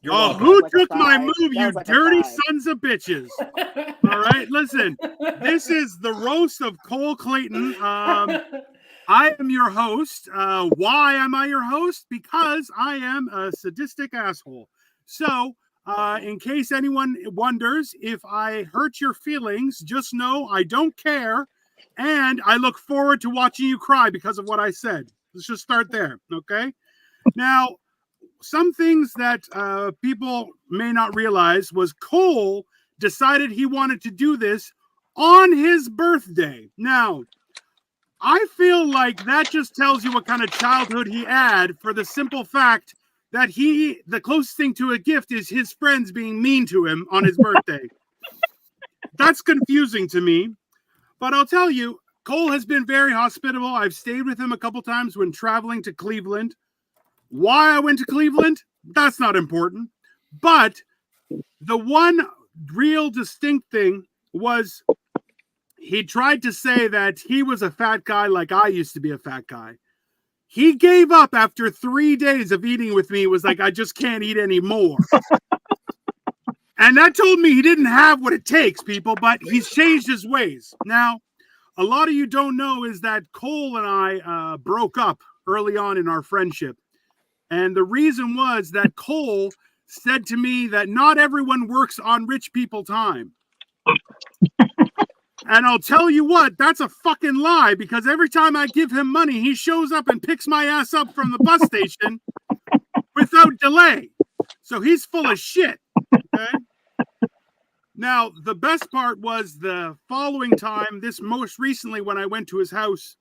You're welcome. Who Like a took my five. move, That you was like a dirty five. sons of bitches? All right, listen. This is the roast of Cole Clayton. I am your host. Why am I your host? Because I am a sadistic asshole. So, in case anyone wonders if I hurt your feelings, just know I don't care. And I look forward to watching you cry because of what I said. Let's just start there. Okay. Now, some things that people may not realize was Cole decided he wanted to do this on his birthday. Now, I feel like that just tells you what kind of childhood he had, for the simple fact that the closest thing to a gift is his friends being mean to him on his birthday. That's confusing to me. But I'll tell you, Cole has been very hospitable. I've stayed with him a couple times when traveling to Cleveland. Why I went to Cleveland, that's not important. But the one real distinct thing was he tried to say that he was a fat guy like I used to be a fat guy. He gave up after 3 days of eating with me. It was like, I just can't eat anymore. And that told me he didn't have what it takes, people, but he's changed his ways. Now, a lot of you don't know is that Cole and I broke up early on in our friendship. And the reason was that Cole said to me that not everyone works on rich people time. And I'll tell you what, that's a fucking lie, because every time I give him money, he shows up and picks my ass up from the bus station without delay. So he's full of shit. Okay. Now, the best part was the following time, this most recently when I went to his house,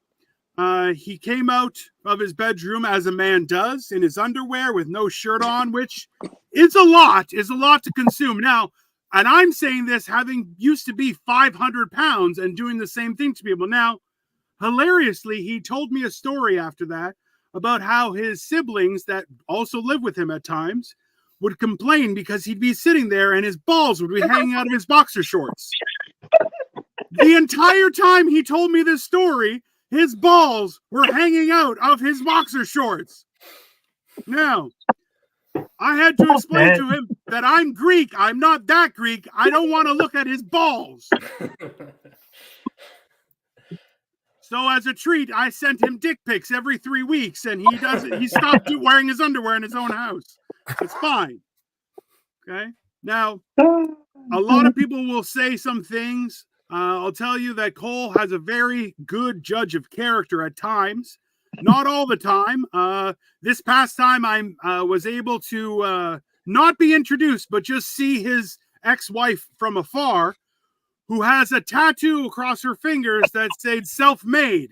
he came out of his bedroom as a man does in his underwear with no shirt on, which is a lot to consume. Now, and I'm saying this having used to be 500 pounds and doing the same thing to people. Now, hilariously, he told me a story after that about how his siblings that also live with him at times would complain because he'd be sitting there and his balls would be hanging out of his boxer shorts. The entire time he told me this story, his balls were hanging out of his boxer shorts. Now, I had to explain to him that I'm Greek. I'm not that Greek. I don't want to look at his balls. So as a treat, I sent him dick pics every 3 weeks, and he stopped wearing his underwear in his own house. It's fine. Okay. Now, a lot of people will say some things. I'll tell you that Cole has a very good judge of character at times. Not all the time. This past time, I was able to not be introduced, but just see his ex-wife from afar, who has a tattoo across her fingers that said self-made.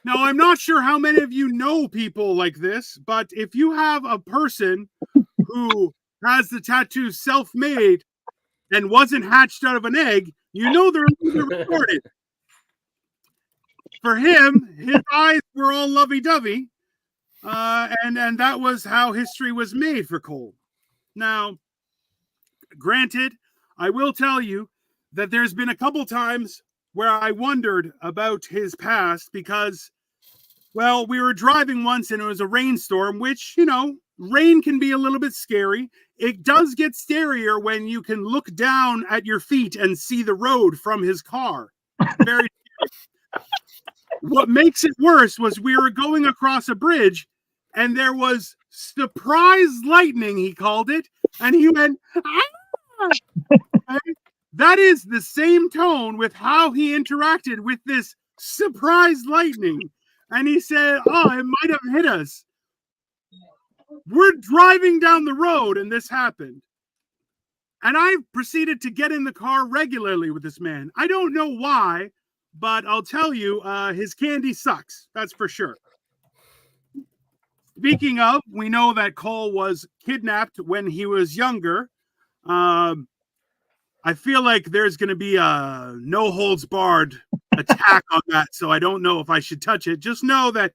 Now, I'm not sure how many of you know people like this, but if you have a person who has the tattoo self-made and wasn't hatched out of an egg, you know they're retarded. For him, his eyes were all lovey-dovey, and that was how history was made for Cole. Now, granted, I will tell you that there's been a couple times where I wondered about his past because, well, we were driving once and it was a rainstorm, which, you know, rain can be a little bit scary. It does get scarier when you can look down at your feet and see the road from his car. Very scary. What makes it worse was we were going across a bridge and there was surprise lightning, he called it, and he went, ah! Okay? That is the same tone with how he interacted with this surprise lightning. And he said, oh, it might have hit us. We're driving down the road and this happened. And I proceeded to get in the car regularly with this man. I don't know why, but I'll tell you, his candy sucks. That's for sure. Speaking of, we know that Cole was kidnapped when he was younger. I feel like there's going to be a no holds barred attack on that, so I don't know if I should touch it. Just know that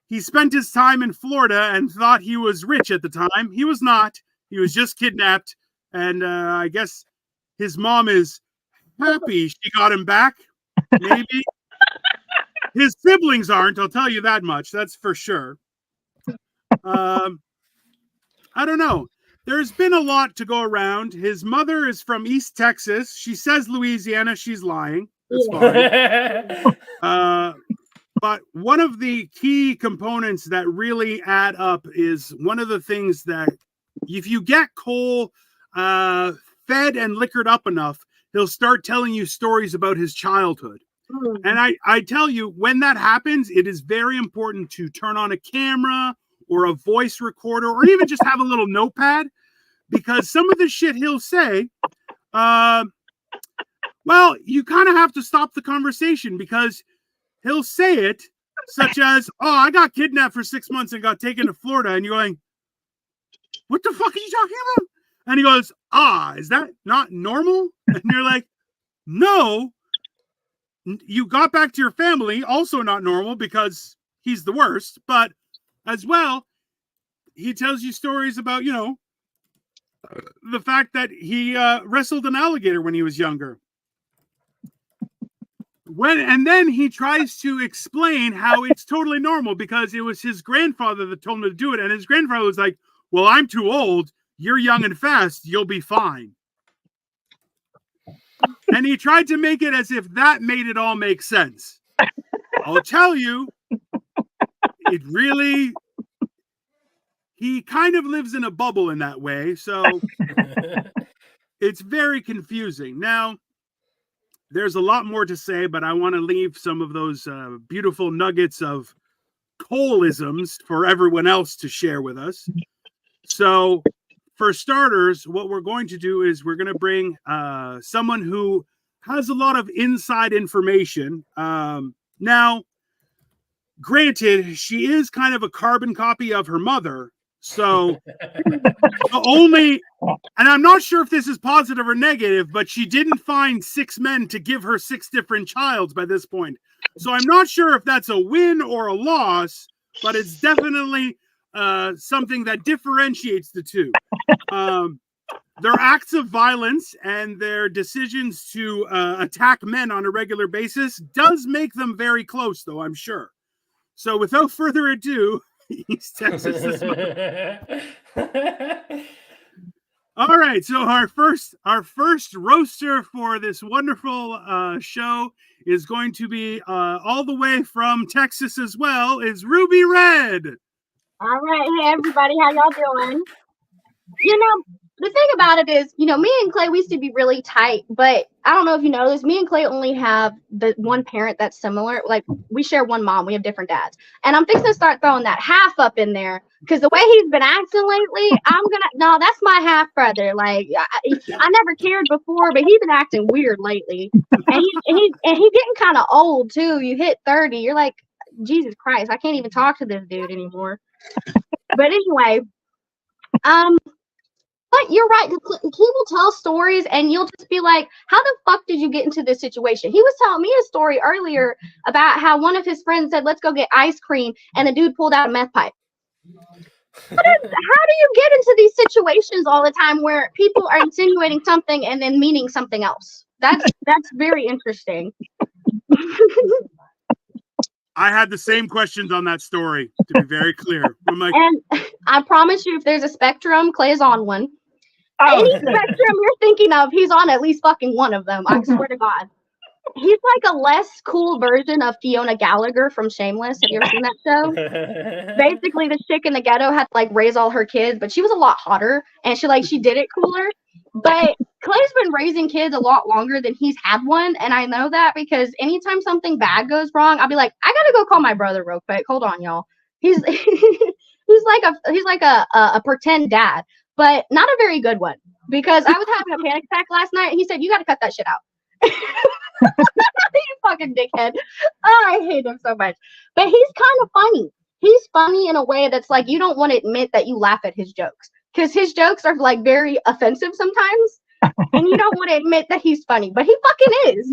he spent his time in Florida and thought he was rich at the time. He was not. He was just kidnapped, and I guess his mom is happy she got him back. Maybe. His siblings aren't, I'll tell you that much. That's for sure. I don't know. There's been a lot to go around. His mother is from East Texas. She says Louisiana. She's lying. That's fine. But one of the key components that really add up is one of the things that if you get Cole fed and liquored up enough, he'll start telling you stories about his childhood. And I tell you, when that happens, it is very important to turn on a camera or a voice recorder, or even just have a little notepad, because some of the shit he'll say, well, you kind of have to stop the conversation, because he'll say it such as, oh, I got kidnapped for 6 months and got taken to Florida. And you're going, what the fuck are you talking about? And he goes, is that not normal? And you're like, no, you got back to your family, also not normal, because he's the worst. But as well, he tells you stories about, the fact that he wrestled an alligator when he was younger. And then he tries to explain how it's totally normal because it was his grandfather that told him to do it. And his grandfather was like, well, I'm too old. You're young and fast. You'll be fine. And he tried to make it as if that made it all make sense. I'll tell you, it really, he kind of lives in a bubble in that way. So it's very confusing. Now, there's a lot more to say, but I want to leave some of those beautiful nuggets of Cole-isms for everyone else to share with us. So, for starters, what we're going to do is we're going to bring someone who has a lot of inside information. Now, granted, she is kind of a carbon copy of her mother. So only, and I'm not sure if this is positive or negative, but she didn't find 6 men to give her 6 different childs by this point. So I'm not sure if that's a win or a loss, but it's definitely something that differentiates the two. Their acts of violence and their decisions to attack men on a regular basis does make them very close, though, I'm sure. So without further ado, East Texas is all right, so our first roaster for this wonderful show is going to be all the way from Texas as well, is Ruby Red. All right, hey everybody, how y'all doing? The thing about it is, me and Clay, we used to be really tight, but I don't know if you know this, me and Clay only have the one parent that's similar. Like, we share one mom, we have different dads. And I'm fixing to start throwing that half up in there, because the way he's been acting lately, no, that's my half brother. Like, I never cared before, but he's been acting weird lately. And he's getting kind of old, too. You hit 30, you're like, Jesus Christ, I can't even talk to this dude anymore. But anyway, but you're right. He will tell stories and you'll just be like, how the fuck did you get into this situation? He was telling me a story earlier about how one of his friends said, let's go get ice cream. And the dude pulled out a meth pipe. How do you get into these situations all the time where people are insinuating something and then meaning something else? That's very interesting. I had the same questions on that story, to be very clear. I'm like, and I promise you, if there's a spectrum, Clay's on one. Any spectrum you're thinking of, he's on at least fucking one of them. I swear to God. He's like a less cool version of Fiona Gallagher from Shameless. Have you ever seen that show? Basically, the chick in the ghetto had to raise all her kids, but she was a lot hotter, and she did it cooler. But Clay's been raising kids a lot longer than he's had one, and I know that because anytime something bad goes wrong, I'll be like, I gotta go call my brother real quick. Hold on, y'all. He's like a pretend dad, but not a very good one, because I was having a panic attack last night, and he said, you gotta cut that shit out. You fucking dickhead. Oh, I hate him so much. But he's kind of funny. He's funny in a way that's like, you don't want to admit that you laugh at his jokes, because his jokes are very offensive sometimes, and you don't want to admit that he's funny, but he fucking is,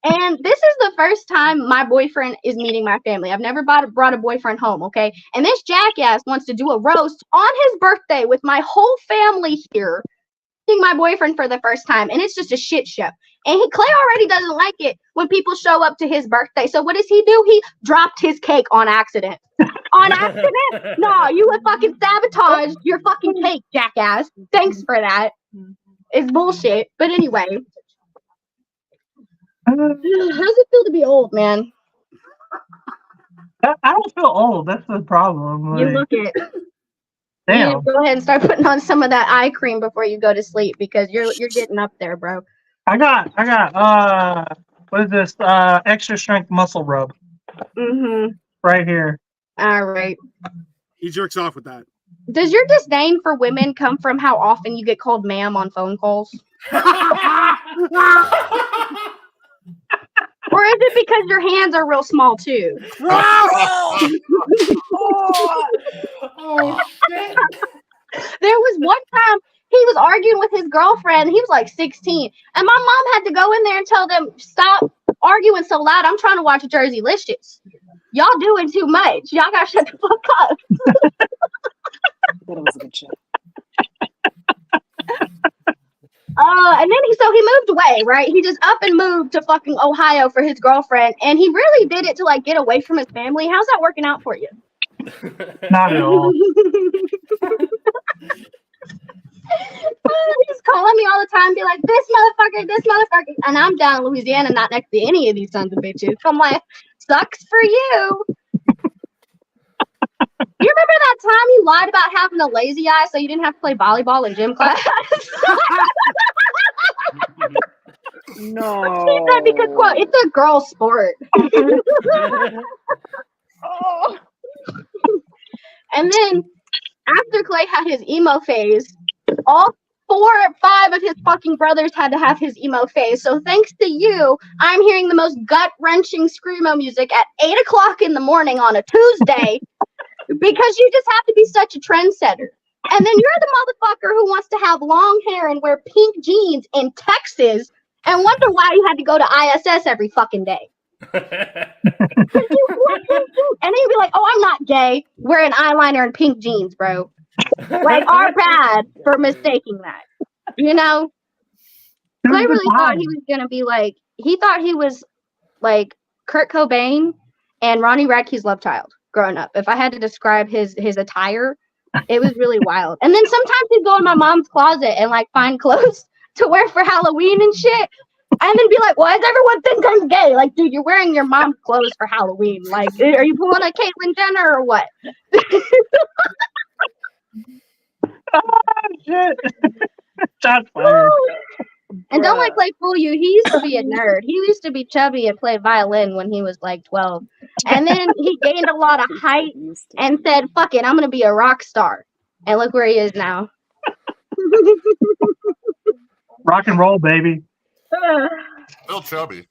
And this is the first time my boyfriend is meeting my family. I've never brought a boyfriend home, okay? And this jackass wants to do a roast on his birthday with my whole family here, meeting my boyfriend for the first time, and it's just a shit show. And Clay already doesn't like it when people show up to his birthday. So what does he do? He dropped his cake on accident. On accident? No, you would fucking sabotage your fucking cake, jackass. Thanks for that. It's bullshit. But anyway. How does it feel to be old, man? I don't feel old. That's the problem. You Like, look it. damn. You go ahead and start putting on some of that eye cream before you go to sleep because you're getting up there, bro. I got what is this? Extra strength muscle rub Mm-hmm. right here. All right. He jerks off with that. Does your disdain for women come from how often you get called ma'am on phone calls? Or is it because your hands are real small too? Oh shit! There was one time he was arguing with his girlfriend. He was like 16. And my mom had to go in there and tell them, stop arguing so loud. I'm trying to watch Jersey Licious. Y'all doing too much. Y'all gotta shut the fuck up. That was a good show. And then he moved away, right? He just up and moved to fucking Ohio for his girlfriend. And he really did it to like get away from his family. How's that working out for you? Not at all. He's calling me all the time, be like, this motherfucker, and I'm down in Louisiana, not next to any of these sons of bitches. So I'm like, sucks for you. You remember that time you lied about having a lazy eye so you didn't have to play volleyball in gym class? No. He said because, quote, it's a girl sport. Oh. And then after Clay had his emo phase, all 4 or 5 of his fucking brothers had to have his emo phase. So thanks to you, I'm hearing the most gut-wrenching screamo music at 8 o'clock in the morning on a Tuesday because you just have to be such a trendsetter. And then you're the motherfucker who wants to have long hair and wear pink jeans in Texas and wonder why you had to go to ISS every fucking day. And then you'd be like, oh, I'm not gay. Wearing eyeliner and pink jeans, bro. Like, our bad for mistaking that. You know? Clay really thought he was going to be like, he thought he was like Kurt Cobain and Ronnie Radke's love child growing up. If I had to describe his attire, it was really wild. And then sometimes he'd go in my mom's closet and like find clothes to wear for Halloween and shit. And then be like, why does everyone think I'm gay? Like, dude, you're wearing your mom's clothes for Halloween. Like, are you pulling a Caitlyn Jenner or what? Oh, shit. Shots fired. And don't let Clay fool you. He used to be a nerd. He used to be chubby and play violin when he was like 12. And then he gained a lot of height and said, fuck it, I'm going to be a rock star. And look where he is now. Rock and roll, baby. Still chubby.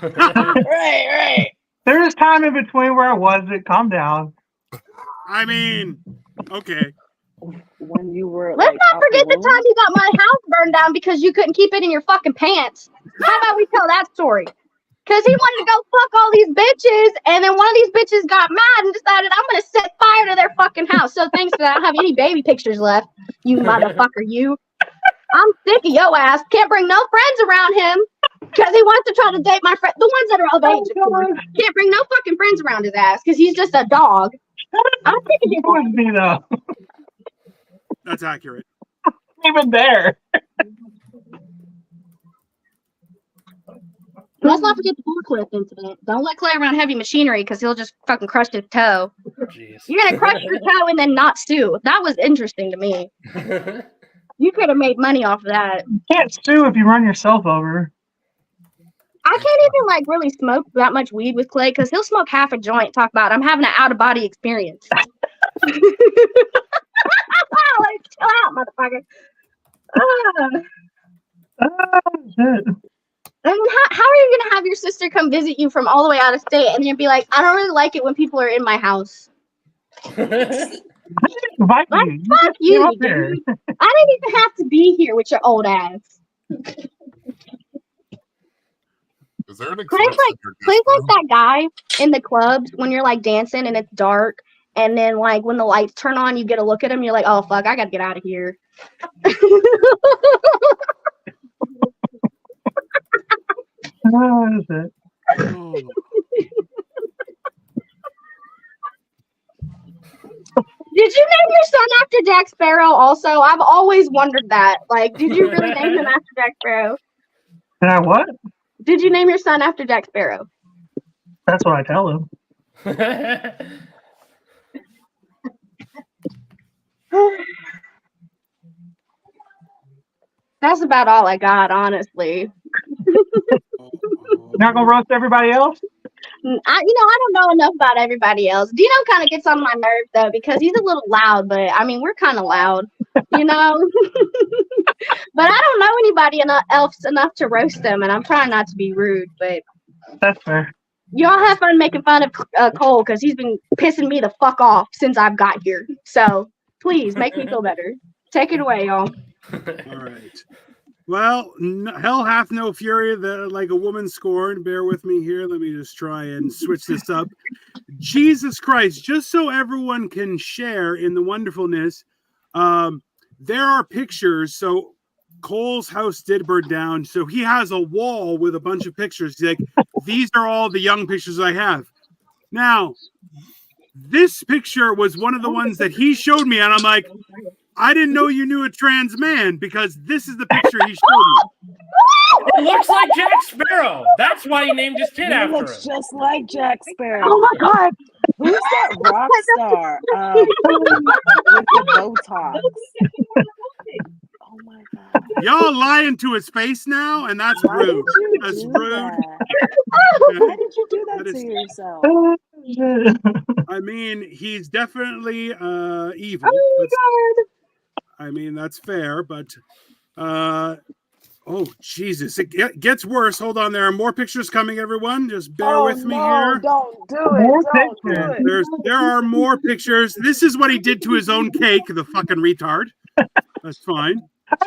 Right. There is time in between where I was. Calm down. I mean, okay. When you were Let's like, not forget the time you got my house burned down because you couldn't keep it in your fucking pants. How about we tell that story? Because he wanted to go fuck all these bitches, and then one of these bitches got mad and decided, I'm going to set fire to their fucking house. So thanks for that. I don't have any baby pictures left, you motherfucker, you. I'm sick of your ass. Can't bring no friends around him because he wants to try to date my friend. The ones that are of age, of course. Can't bring no fucking friends around his ass because he's just a dog. I'm sick of You wouldn't be though. That's accurate. Even there. Let's not forget the forklift incident. Don't let Clay around heavy machinery because he'll just fucking crush his toe. Jeez. You're going to crush your toe and then not sue. That was interesting to me. You could have made money off of that. You can't sue if you run yourself over. I can't even like really smoke that much weed with Clay because he'll smoke half a joint. Talk about I'm having an out of body experience. Like, chill out, motherfucker. Shit. I mean, how are you gonna have your sister come visit you from all the way out of state and you'll be like, I don't really like it when people are in my house. Invite Like, you. fuck Get you, up there. dude. I didn't even have to be here with your old ass. Is there an Clay's eclipse in your Clay's disco? like that guy in the clubs when you're like dancing and it's dark, and then like when the lights turn on, you get a look at him, you're like, oh fuck, I gotta get out of here. Shit. Oh. Did you name your son after Jack Sparrow also? I've always wondered that. Like, did you really name him after Jack Sparrow? Did I what? Did you name your son after Jack Sparrow? That's what I tell him. That's about all I got, honestly. Not gonna roast everybody else? I don't know enough about everybody else. Dino kind of gets on my nerves though because he's a little loud, but I mean we're kind of loud, you know. But I don't know anybody else enough to roast them, and I'm trying not to be rude. But That's fair. y'all have fun making fun of Cole because he's been pissing me the fuck off since I've got here. So please make me feel better. Take it away, y'all. All right. Well, hell hath no fury that like a woman scorned. Bear with me here. Let me just try and switch this up. Jesus Christ, just so everyone can share in the wonderfulness, there are pictures. So Cole's house did burn down. So he has a wall with a bunch of pictures. He's like, these are all the young pictures I have. Now, this picture was one of the ones that he showed me, and I'm like, I didn't know you knew a trans man because this is the picture he showed me. It looks like Jack Sparrow. That's why he named his kid He after looks him. just like Jack Sparrow. Oh my god! Who's that rock star with the Botox? Oh my god! Y'all lying to his face now, and that's Why did rude. you That's do rude. that? Why did you do that That is- to yourself? I mean, he's definitely evil. I mean, that's fair, but oh Jesus, it gets worse. Hold on, there are more pictures coming, everyone. Just bear with me here. Don't do More it. Don't do pictures. it. There are more pictures. This is what he did to his own cake, the fucking retard. That's fine.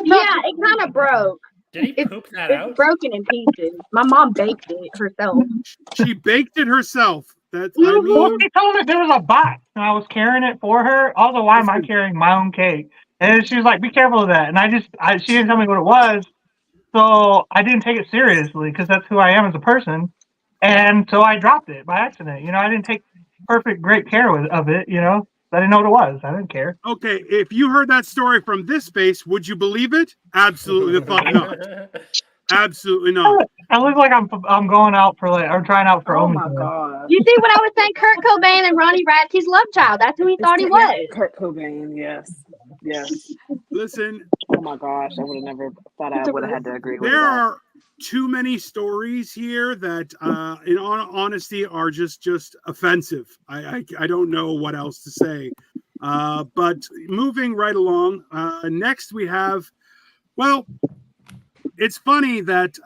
Yeah, it kind of broke. Did he poop that It's out? broken in pieces. My mom baked it herself. She baked it herself. That's I Mhm. Well, mean, she told me there was a box, and I was carrying it for her. Also, why am I carrying my own cake? And she was like, "Be careful of that." And she didn't tell me what it was, so I didn't take it seriously because that's who I am as a person. And so I dropped it by accident. You know, I didn't take great care of it. You know, I didn't know what it was. I didn't care. okay, if you heard that story from this space, would you believe it? Absolutely the fuck not. Absolutely not. I look like I'm going out for I'm trying out for Oh my OnlyFans. god! You see what I was saying? Kurt Cobain and Ronnie Radke's love child. That's who he thought he was. Kurt Cobain. Yes. Listen, Oh my gosh! I would have never thought I would have had to agree with there that. are too many stories here that in honesty are just offensive. I don't know what else to say. But moving right along, next we have, well, it's funny that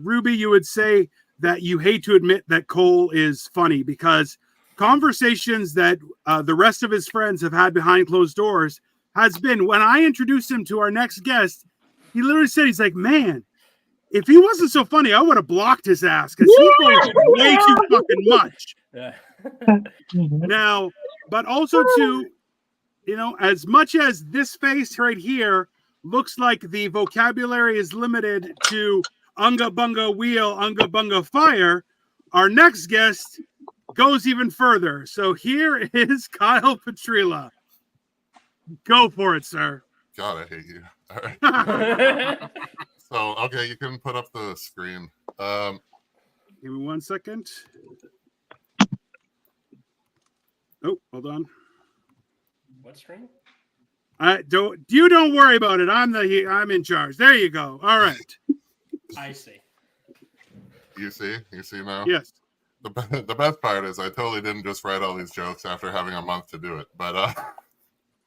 Ruby, you would say that you hate to admit that Cole is funny because conversations that the rest of his friends have had behind closed doors has been, when I introduced him to our next guest, he literally said, he's like, man, if he wasn't so funny, I would have blocked his ass because he thinks way too fucking much. Yeah. Now, but also too, you know, as much as this face right here looks like the vocabulary is limited to unga bunga wheel, unga bunga fire, our next guest goes even further. So here is Kyle Petrila. Go for it, sir. God, I hate you. All right. So, okay, you can put up the screen. Give me 1 second. Oh, hold on. What screen? Don't worry about it. I'm in charge. There you go. All right. I see. You see now? Yes. The best part is I totally didn't just write all these jokes after having a month to do it. But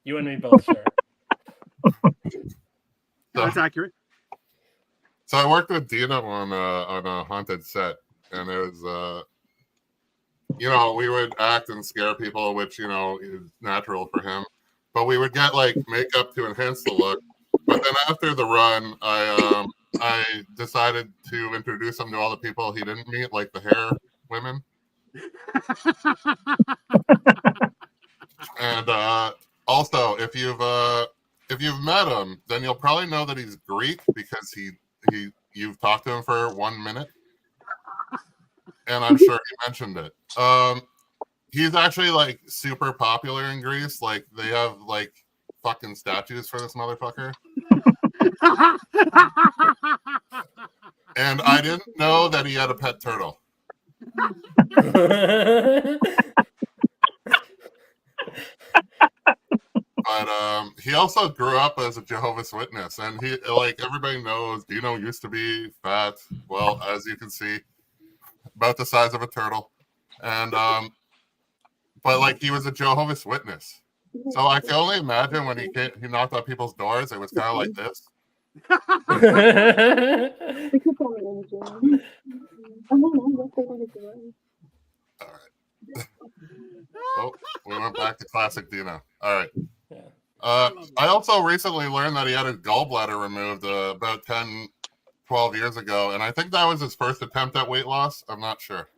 You and me both, sir. That's accurate. So I worked with Dino on a haunted set, and it was you know, we would act and scare people, which, you know, is natural for him. But we would get like makeup to enhance the look. But then after the run, I decided to introduce him to all the people he didn't meet, like the hair women. And also, if you've met him, then you'll probably know that he's Greek because you've talked to him for 1 minute, and I'm sure he mentioned it. he's actually like super popular in Greece. Like they have like fucking statues for this motherfucker. And I didn't know that he had a pet turtle. But he also grew up as a Jehovah's Witness, and he, like everybody knows, Dino used to be fat. Well, as you can see, about the size of a turtle, and but like he was a Jehovah's Witness, so I can only imagine when he knocked on people's doors, it was kind of like this. All right. Oh, we went back to classic Dino. All right. I also recently learned that he had his gallbladder removed about 10, 12 years ago, and I think that was his first attempt at weight loss. I'm not sure.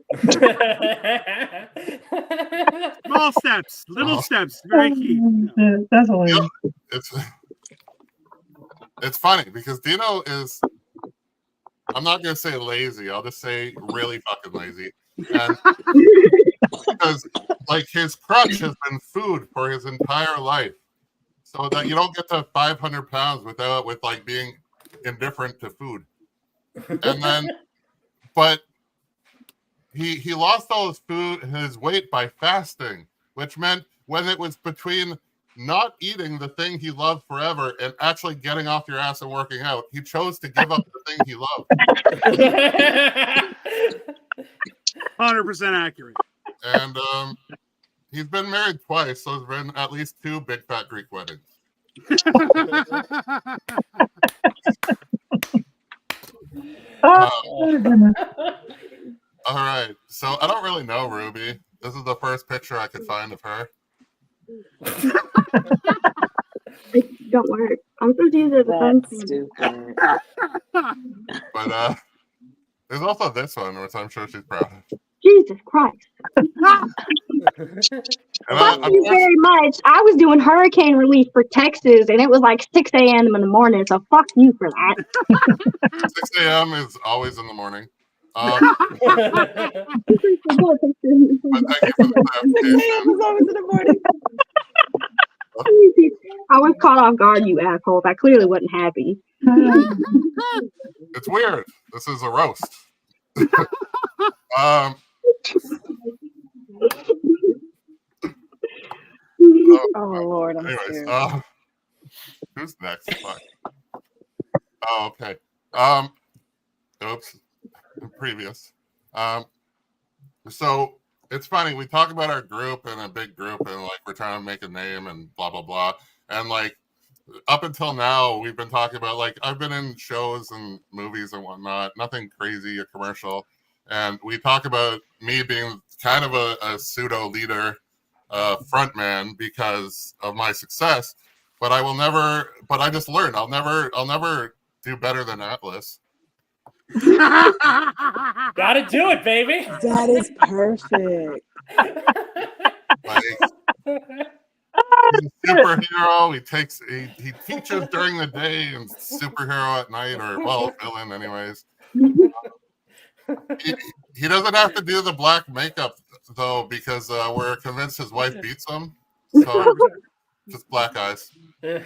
Small steps, little steps, very key. That's hilarious. It's funny because Dino is, I'm not going to say lazy, I'll just say really fucking lazy. And because like his crutch has been food for his entire life. So that you don't get to 500 pounds with like being indifferent to food. And then, but he lost all his weight by fasting, which meant when it was between not eating the thing he loved forever and actually getting off your ass and working out, he chose to give up the thing he loved. 100% accurate. And he's been married twice, so there's been at least 2 big fat Greek weddings. All right, so I don't really know Ruby. This is the first picture I could find of her. It don't work. I'm supposed to use it as a phone. That's stupid. But there's also this one, which I'm sure she's proud of. Jesus Christ. And Thank you very much. I was doing hurricane relief for Texas, and it was like 6 a.m. in the morning, so fuck you for that. 6 a.m. is always in the morning. It was always in the morning. I was caught off guard, you assholes. I clearly wasn't happy. It's weird. This is a roast. Oh Lord, I'm anyways, scared. who's next? Fuck. Oh, okay. Oops. Previous. So it's funny. We talk about our group and a big group, and like we're trying to make a name and blah blah blah. And like up until now, we've been talking about like I've been in shows and movies and whatnot. Nothing crazy or commercial. And we talk about me being kind of a pseudo leader, frontman because of my success. But I will never. But I just learned I'll never do better than Atlas. Gotta do it, baby. That is perfect. Like, he's a superhero. He teaches during the day and superhero at night, or well, villain anyways. He doesn't have to do the black makeup though, because we're convinced his wife beats him. So just black eyes. And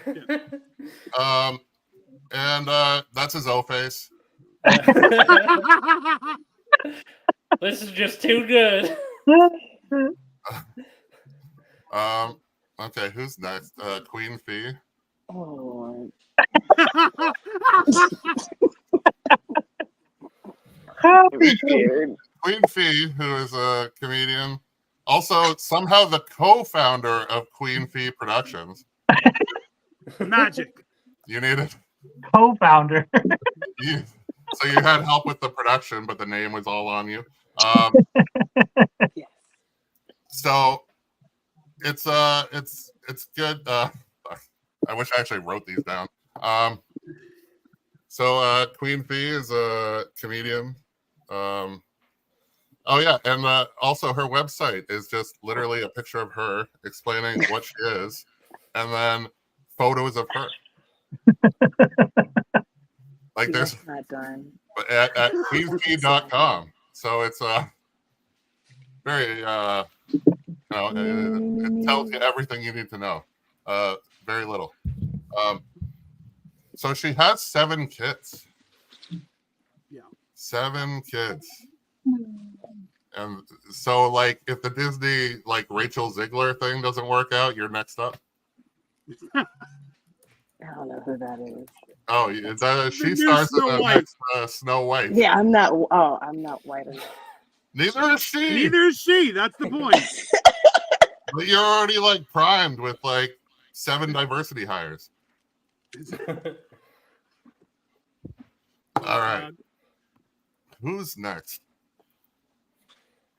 that's his O face. This is just too good. Okay, who's next? Queen Fee. Oh Lord. Queen Fee, who is a comedian, also somehow the co-founder of Queen Fee Productions. Magic. You needed Co-founder. So you had help with the production, but the name was all on you. Yes. So it's good. I wish I actually wrote these down. So Queen Fee is a comedian. Oh yeah, and also her website is just literally a picture of her explaining what she is, and then photos of her. Like there's not done. at queenfee.com. So it's very It tells you everything you need to know. Very little. So she has 7 kids. Yeah. 7 kids. And so, like, if the Disney, like, Rachel Ziegler thing doesn't work out, you're next up. I don't know who that is. Oh, she new stars in Snow the White. next Snow White. Yeah, I'm not white enough. Neither is she. Neither is she. That's the point. But you're already, like, primed with, like, 7 diversity hires. All right. Who's next?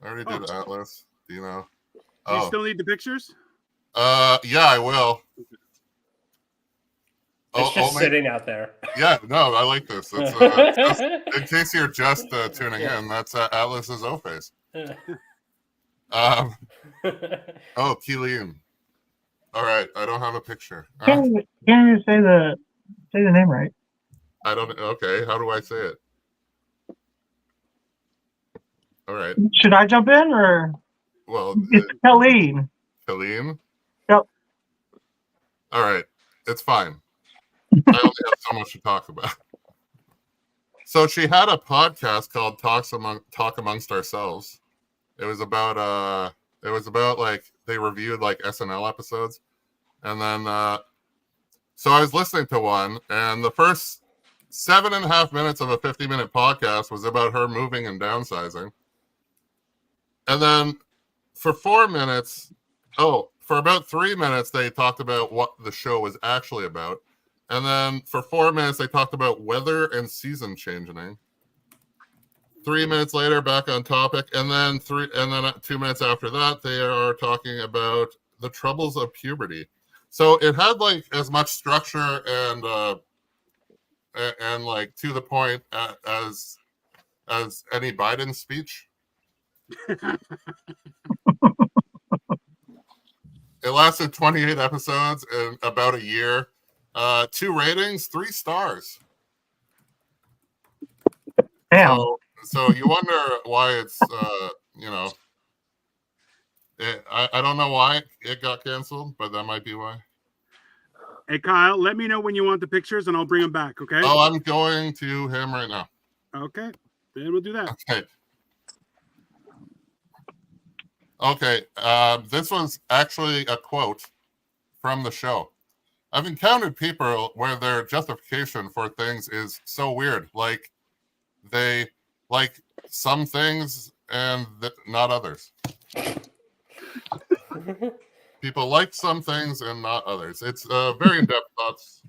I already did Atlas. Do you know? Do you still need the pictures? Yeah, I will. It's just sitting out there. Yeah, no, I like this. It's, just, in case you're just tuning in, that's Atlas's O-Face. Keelan. All right, I don't have a picture. Can't even say the name right. I don't. Okay, how do I say it? All right. Should I jump in or? Well, It's Clayton. Clayton. Yep. All right, it's fine. I only have so much to talk about. So she had a podcast called Talk Amongst Ourselves. It was about like they reviewed like SNL episodes, and then so I was listening to one, and the first 7.5 minutes of a 50-minute podcast was about her moving and downsizing, and then for about 3 minutes they talked about what the show was actually about. And then for 4 minutes, they talked about weather and season changing. 3 minutes later, back on topic. And then 2 minutes after that, they are talking about the troubles of puberty. So it had like as much structure and like to the point as any Biden speech. It lasted 28 episodes in about a year. 2 ratings, 3 stars. Damn. So you wonder why it's I don't know why it got canceled, but that might be why. Hey Kyle, let me know when you want the pictures and I'll bring them back, okay? Oh, I'm going to him right now. Okay. Then we'll do that. Okay. This was actually a quote from the show. I've encountered people where their justification for things is so weird. Like they like some things and not others. People like some things and not others. It's very in-depth thoughts.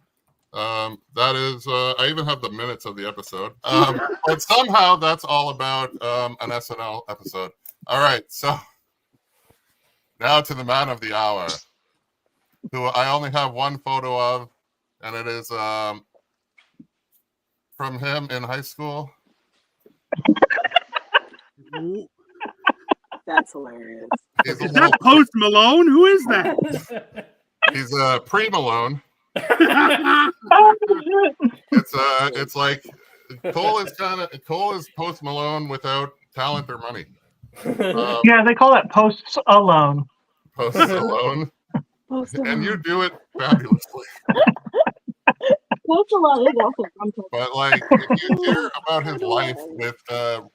That is, I even have the minutes of the episode. But somehow that's all about an SNL episode. All right, so now to the man of the hour, who I only have one photo of, and it is from him in high school. That's hilarious. Is that Post Malone? Who is that? He's pre-Malone. It's like Cole is Post Malone without talent or money. Yeah, they call that posts alone. Post Malone. And you do it fabulously. But like, if you hear about his life with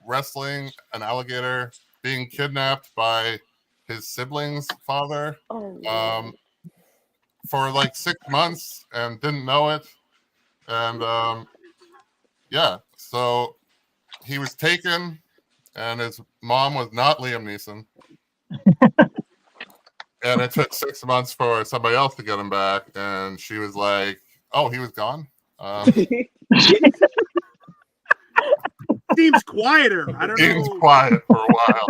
wrestling, an alligator, being kidnapped by his siblings' father for like 6 months and didn't know it, and so he was taken, and his mom was not Liam Neeson. And it took 6 months for somebody else to get him back, and she was like, "Oh, he was gone." Seems quieter. I don't know. Seems quiet for a while.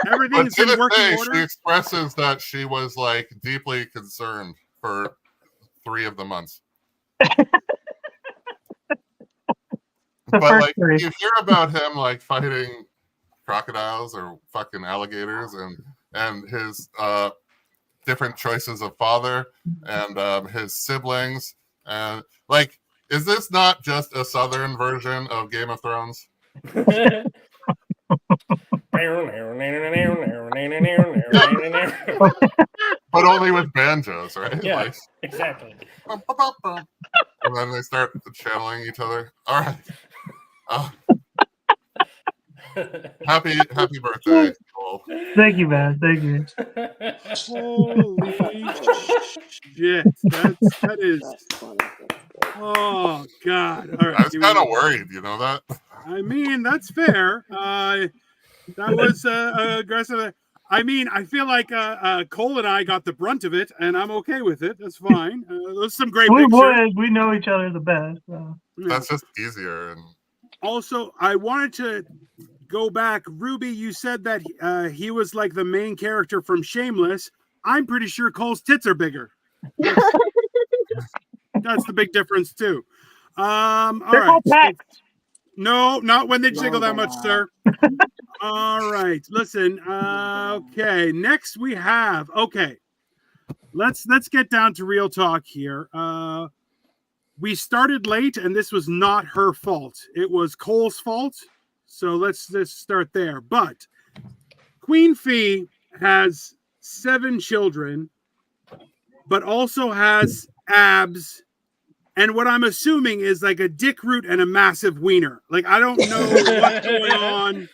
Everything's in working order. She expresses that she was like deeply concerned for 3 of the months. But like, you hear about him like fighting crocodiles or fucking alligators, and his different choices of father and his siblings, and like, is this not just a Southern version of Game of Thrones? But only with banjos, right? Yeah, Like, exactly. bum, bum, bum, bum. And then they start channeling each other. All right. Happy birthday, Cole. Thank you, man. Thank you. Holy shit. That is. That's funny. That's good. Oh God. All right. I was give me kind of one. worried, you know that? I mean, that's fair. That was aggressive. I mean, I feel like Cole and I got the brunt of it, and I'm okay with it. That's fine. Those some great We pictures. would. We know each other the best. So. Yeah. That's just easier. And Also, I wanted to go back. Ruby, you said that he was like the main character from Shameless. I'm pretty sure Cole's tits are bigger. That's the big difference too. All They're right. called packs. No, not when they jiggle that much, Wow. sir. All right. Listen. Okay. Next we have. Okay. Let's get down to real talk here. We started late, and this was not her fault. It was Cole's fault. So let's just start there. But Queen Fee has 7 children, but also has abs. And what I'm assuming is like a dick root and a massive wiener. Like, I don't know what's going on.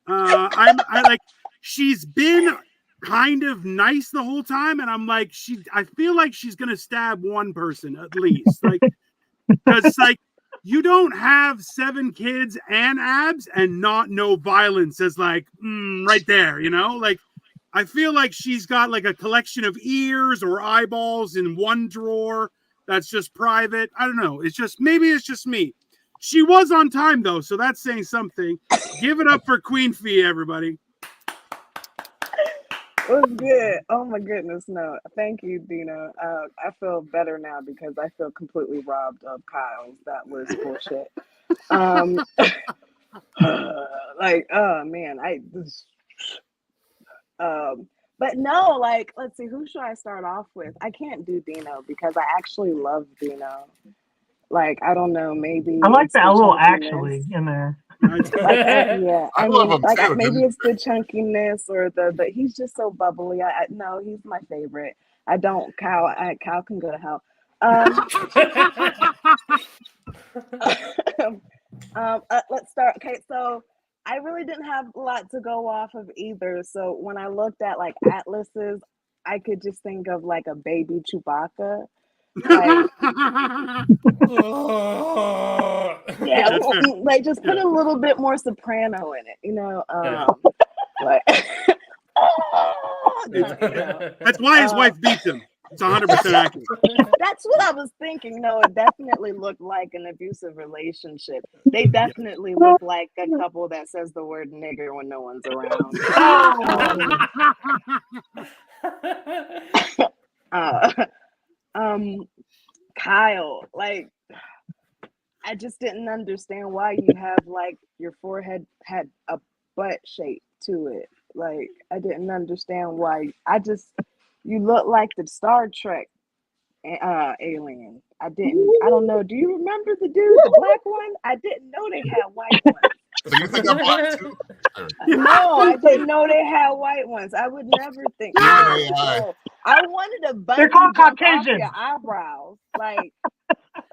I like, she's been kind of nice the whole time. And I'm like, I feel like she's going to stab one person at least. Like, because like, you don't have 7 kids and abs and not know violence as like, right there, you know? Like, I feel like she's got like a collection of ears or eyeballs in one drawer that's just private. I don't know. Maybe it's just me. She was on time though, so that's saying something. Give it up for Queen Fee, everybody. It was good. Oh my goodness, no. Thank you, Dina. I feel better now because I feel completely robbed of Kyle's. That was bullshit. Like, oh man, but no, like, let's see, who should I start off with? I can't do Dino because I actually love Dino. Like, I don't know, maybe I like it's that the little chunkiness. actually in there. Like, yeah, I I love mean, him like, too. maybe it's the chunkiness or the he's just so bubbly. No, he's my favorite. I don't Kyle. Kyle can go to hell. Let's start. Okay, so I really didn't have a lot to go off of either. So when I looked at like atlases, I could just think of like a baby Chewbacca. Like, yeah, That's fair. like just put Yeah. a little bit more soprano in it, you know. Yeah. Like, That's why his wife beats him. It's 100% accurate. That's what I was thinking. No, it definitely looked like an abusive relationship. They definitely look like a couple that says the word nigger when no one's around. Kyle, like, I just didn't understand why you have like your forehead had a butt shape to it. Like, I didn't understand why. You look like the Star Trek alien. I don't know. Do you remember the dude, the black one? I didn't know they had white ones. so you think I'm black too? No, I didn't know they had white ones. I would never think. No. I wanted a bungee They're called jump off Caucasian. your eyebrows. Like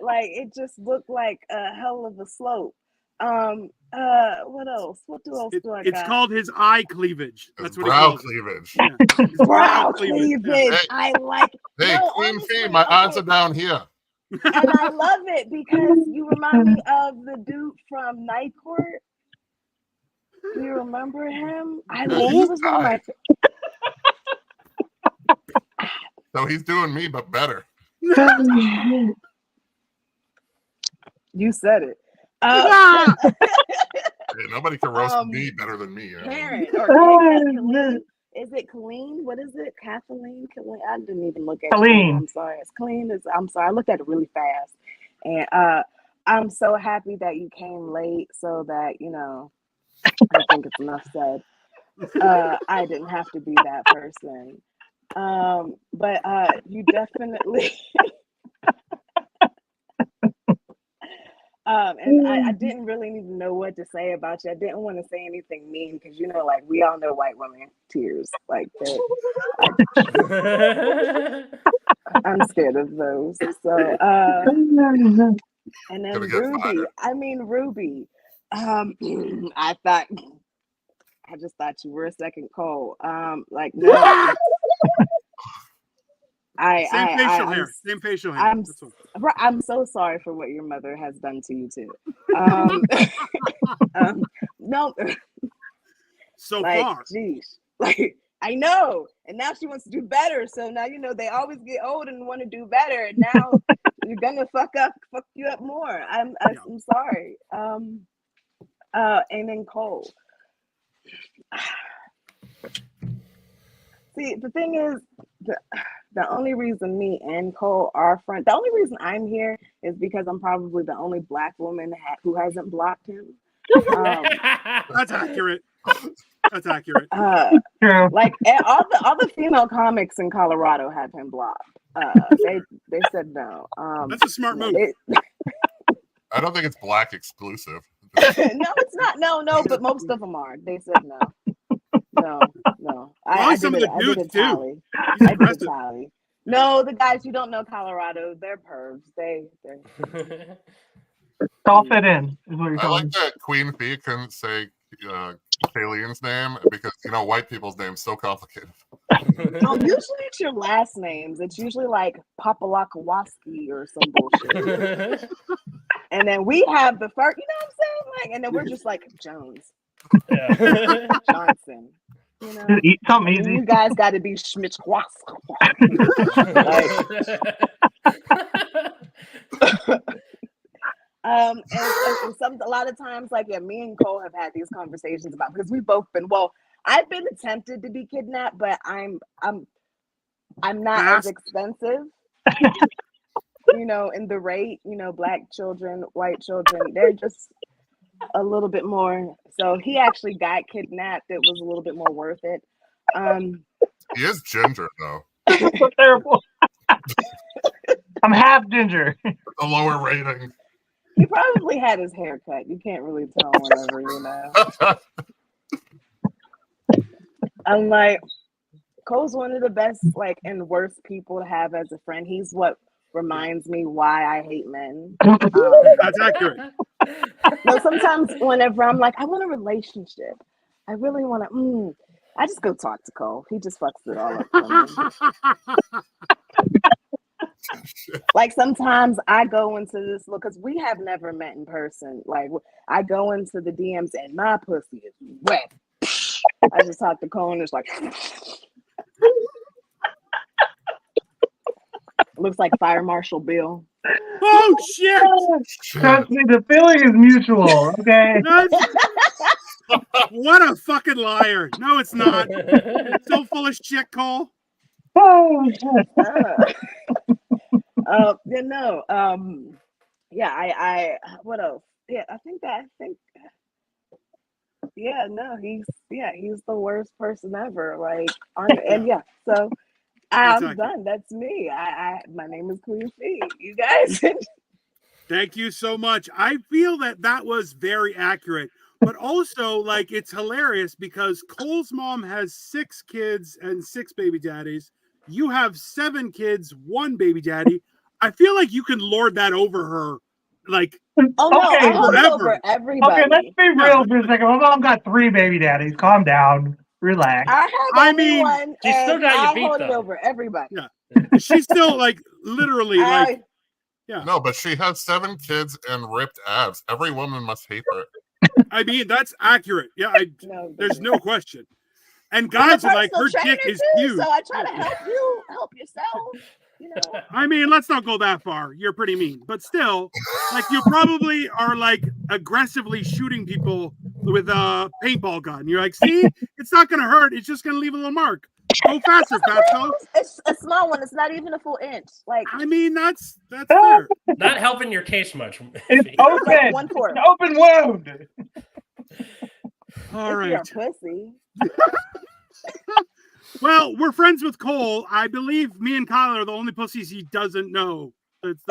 it just looked like a hell of a slope. What else? What else do I got? It's called his eye cleavage. That's what he Brow calls cleavage. it. Yeah. His Brow cleavage. Hey. I like it. Hey, No, Queen honestly, Fee, my odds okay. are down here. And I love it because you remind me of the dude from Night Court. Do you remember him? He was one of my. So he's doing me, but better. You said it. Hey, nobody can roast me better than me. Karen or Colleen. Is it Colleen? What is it? Kathleen? Colleen? I didn't even look at Colleen. it. I'm sorry. It's Colleen. I'm sorry. I looked at it really fast. And I'm so happy that you came late so that, you know, I think it's enough said. I didn't have to be that person. But you definitely And I didn't really even know what to say about you. I didn't want to say anything mean because like we all know white women tears. Like I'm scared of those. So and then Ruby. I mean Ruby. I just thought you were a second Cole. Like no. Same facial hair. Same facial hair. I'm so sorry for what your mother has done to you too. No. So like, far. Geez. Like I know. And now she wants to do better. So now they always get old and want to do better. And now you're gonna fuck you up more. I'm sorry. And then Cole. See, the thing is, the only reason me and Cole are friends, the only reason I'm here is because I'm probably the only Black woman who hasn't blocked him. That's accurate. That's accurate. Like all the female comics in Colorado have him blocked. They said no. That's a smart move. I don't think it's Black exclusive. No, it's not. No, but most of them are. They said no. No. I did a tally. I did a tally. No, the guys who don't know Colorado, they're pervs. They're all fit in. Is what you're I like that Queen Bee couldn't say Kaylene's name because white people's names so complicated. Usually it's your last names. It's usually like Papalakawaski or some bullshit. And then we have the first, you know what I'm saying? Like, and then we're just like Jones. Yeah. Johnson. Just eat something easy. You guys got to be Schmitz. And a lot of times, like me and Cole have had these conversations about because we've both been. Well, I've been attempted to be kidnapped, but I'm not as expensive. In the rate, Black children, white children, they're just a little bit more. So he actually got kidnapped. It was a little bit more worth it. He is ginger though. That's so terrible. I'm half ginger. A lower rating. He probably had his hair cut. You can't really tell whenever, I'm like, Cole's one of the best, and worst people to have as a friend. He's what reminds me why I hate men. That's accurate. No, sometimes whenever I'm like, I want a relationship, I really want to. I just go talk to Cole. He just fucks it all up for me. Like sometimes I go into this because we have never met in person. Like I go into the DMs and my pussy is wet. I just talk to Cole and it's like looks like Fire Marshal Bill. Oh shit! Trust me, the feeling is mutual. Okay. What a fucking liar! No, it's not. It's so full of shit, Cole. Oh shit. Yeah, I what else? Yeah, I think he's the worst person ever. Like, so I'm done. That's me. My name is Queen Fee. You guys. Thank you so much. I feel that was very accurate, but also it's hilarious because Cole's mom has 6 kids and 6 baby daddies. You have 7 kids, 1 baby daddy. I feel like you can lord that over her. I hold it over everybody. Okay, let's be real for a second. My mom got 3 baby daddies. Calm down. Relax. I mean, one, she still got you beat, hold it over everybody. Yeah. She's still literally yeah. No, but she has 7 kids and ripped abs. Every woman must hate her. I mean, that's accurate. Yeah, there's no question. And guys are like, her dick is huge. So I try to help yourself. I mean, let's not go that far. You're pretty mean, but still, you probably are aggressively shooting people with a paintball gun. You're like, see, it's not gonna hurt. It's just gonna leave a little mark. Go faster, Fatso. It's a small one. It's not even a full inch. I mean, that's fair. Not helping your case much. It's open. 1/4. An open wound. All right. You're a pussy. Well, we're friends with Cole. I believe me and Kyle are the only pussies he doesn't know. It's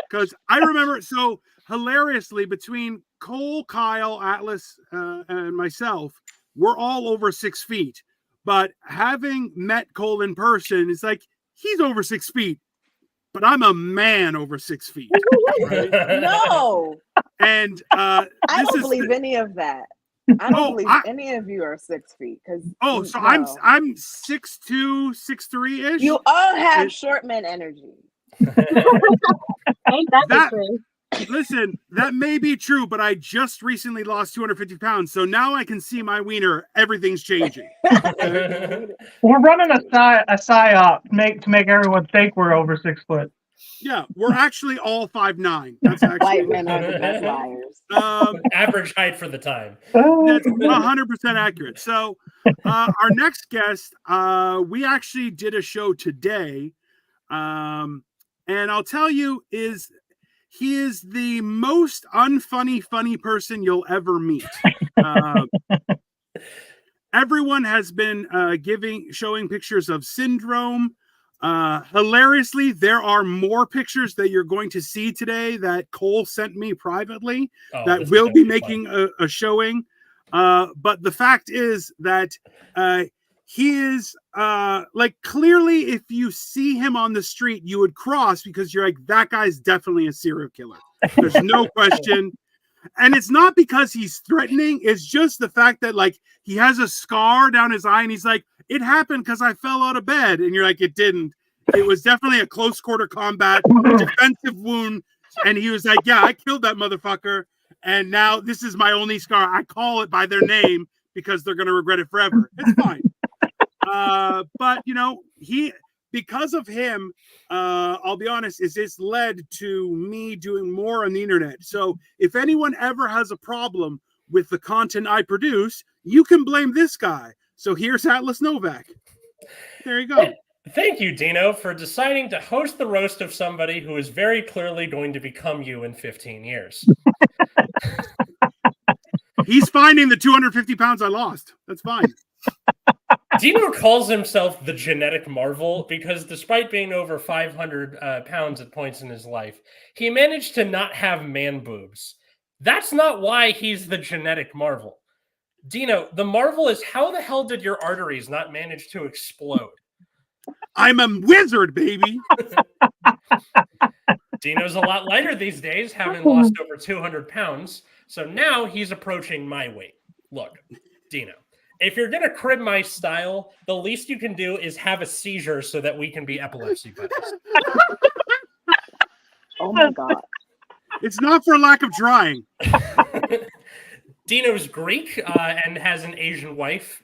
Because I remember so hilariously between Cole, Kyle, Atlas, and myself, we're all over 6 feet. But having met Cole in person, it's like he's over 6 feet, but I'm a man over 6 feet. Right? No, And I don't believe any of that. I don't believe any of you are 6 feet. So no. I'm 6'2", 6'3" ish. You all have short man energy. Ain't that true? Listen, that may be true, but I just recently lost 250 pounds, so now I can see my wiener. Everything's changing. We're running a psyop to make everyone think we're over 6 foot. Yeah, we're actually all 5'9". That's actually White men are the best liars. Average height for the time. That's 100% accurate. So, our next guest, we actually did a show today, and I'll tell you, he is the most funny person you'll ever meet. Everyone has been showing pictures of Syndrome. Hilariously, there are more pictures that you're going to see today that Cole sent me privately that will be making a showing. But the fact is that he is like, clearly, if you see him on the street, you would cross because you're like, that guy's definitely a serial killer. There's no question. And it's not because he's threatening. It's just the fact that, like, he has a scar down his eye and he's like, it happened because I fell out of bed. And you're like, it didn't. It was definitely a close quarter combat, defensive wound. And he was like, yeah, I killed that motherfucker. And now this is my only scar. I call it by their name because they're going to regret it forever. It's fine. But, you know, because of him, I'll be honest, this led to me doing more on the internet. So if anyone ever has a problem with the content I produce, you can blame this guy. So here's Atlas Novak. There you go. Thank you, Dino, for deciding to host the roast of somebody who is very clearly going to become you in 15 years. He's finding the 250 pounds I lost. That's fine. Dino calls himself the genetic marvel because despite being over 500 pounds at points in his life, he managed to not have man boobs. That's not why he's the genetic marvel. Dino, the marvel is how the hell did your arteries not manage to explode? I'm a wizard, baby. Dino's a lot lighter these days, having lost over 200 pounds. So now he's approaching my weight. Look, Dino, if you're going to crib my style, the least you can do is have a seizure so that we can be epilepsy buddies. Oh my God. It's not for lack of trying. Dino's Greek and has an Asian wife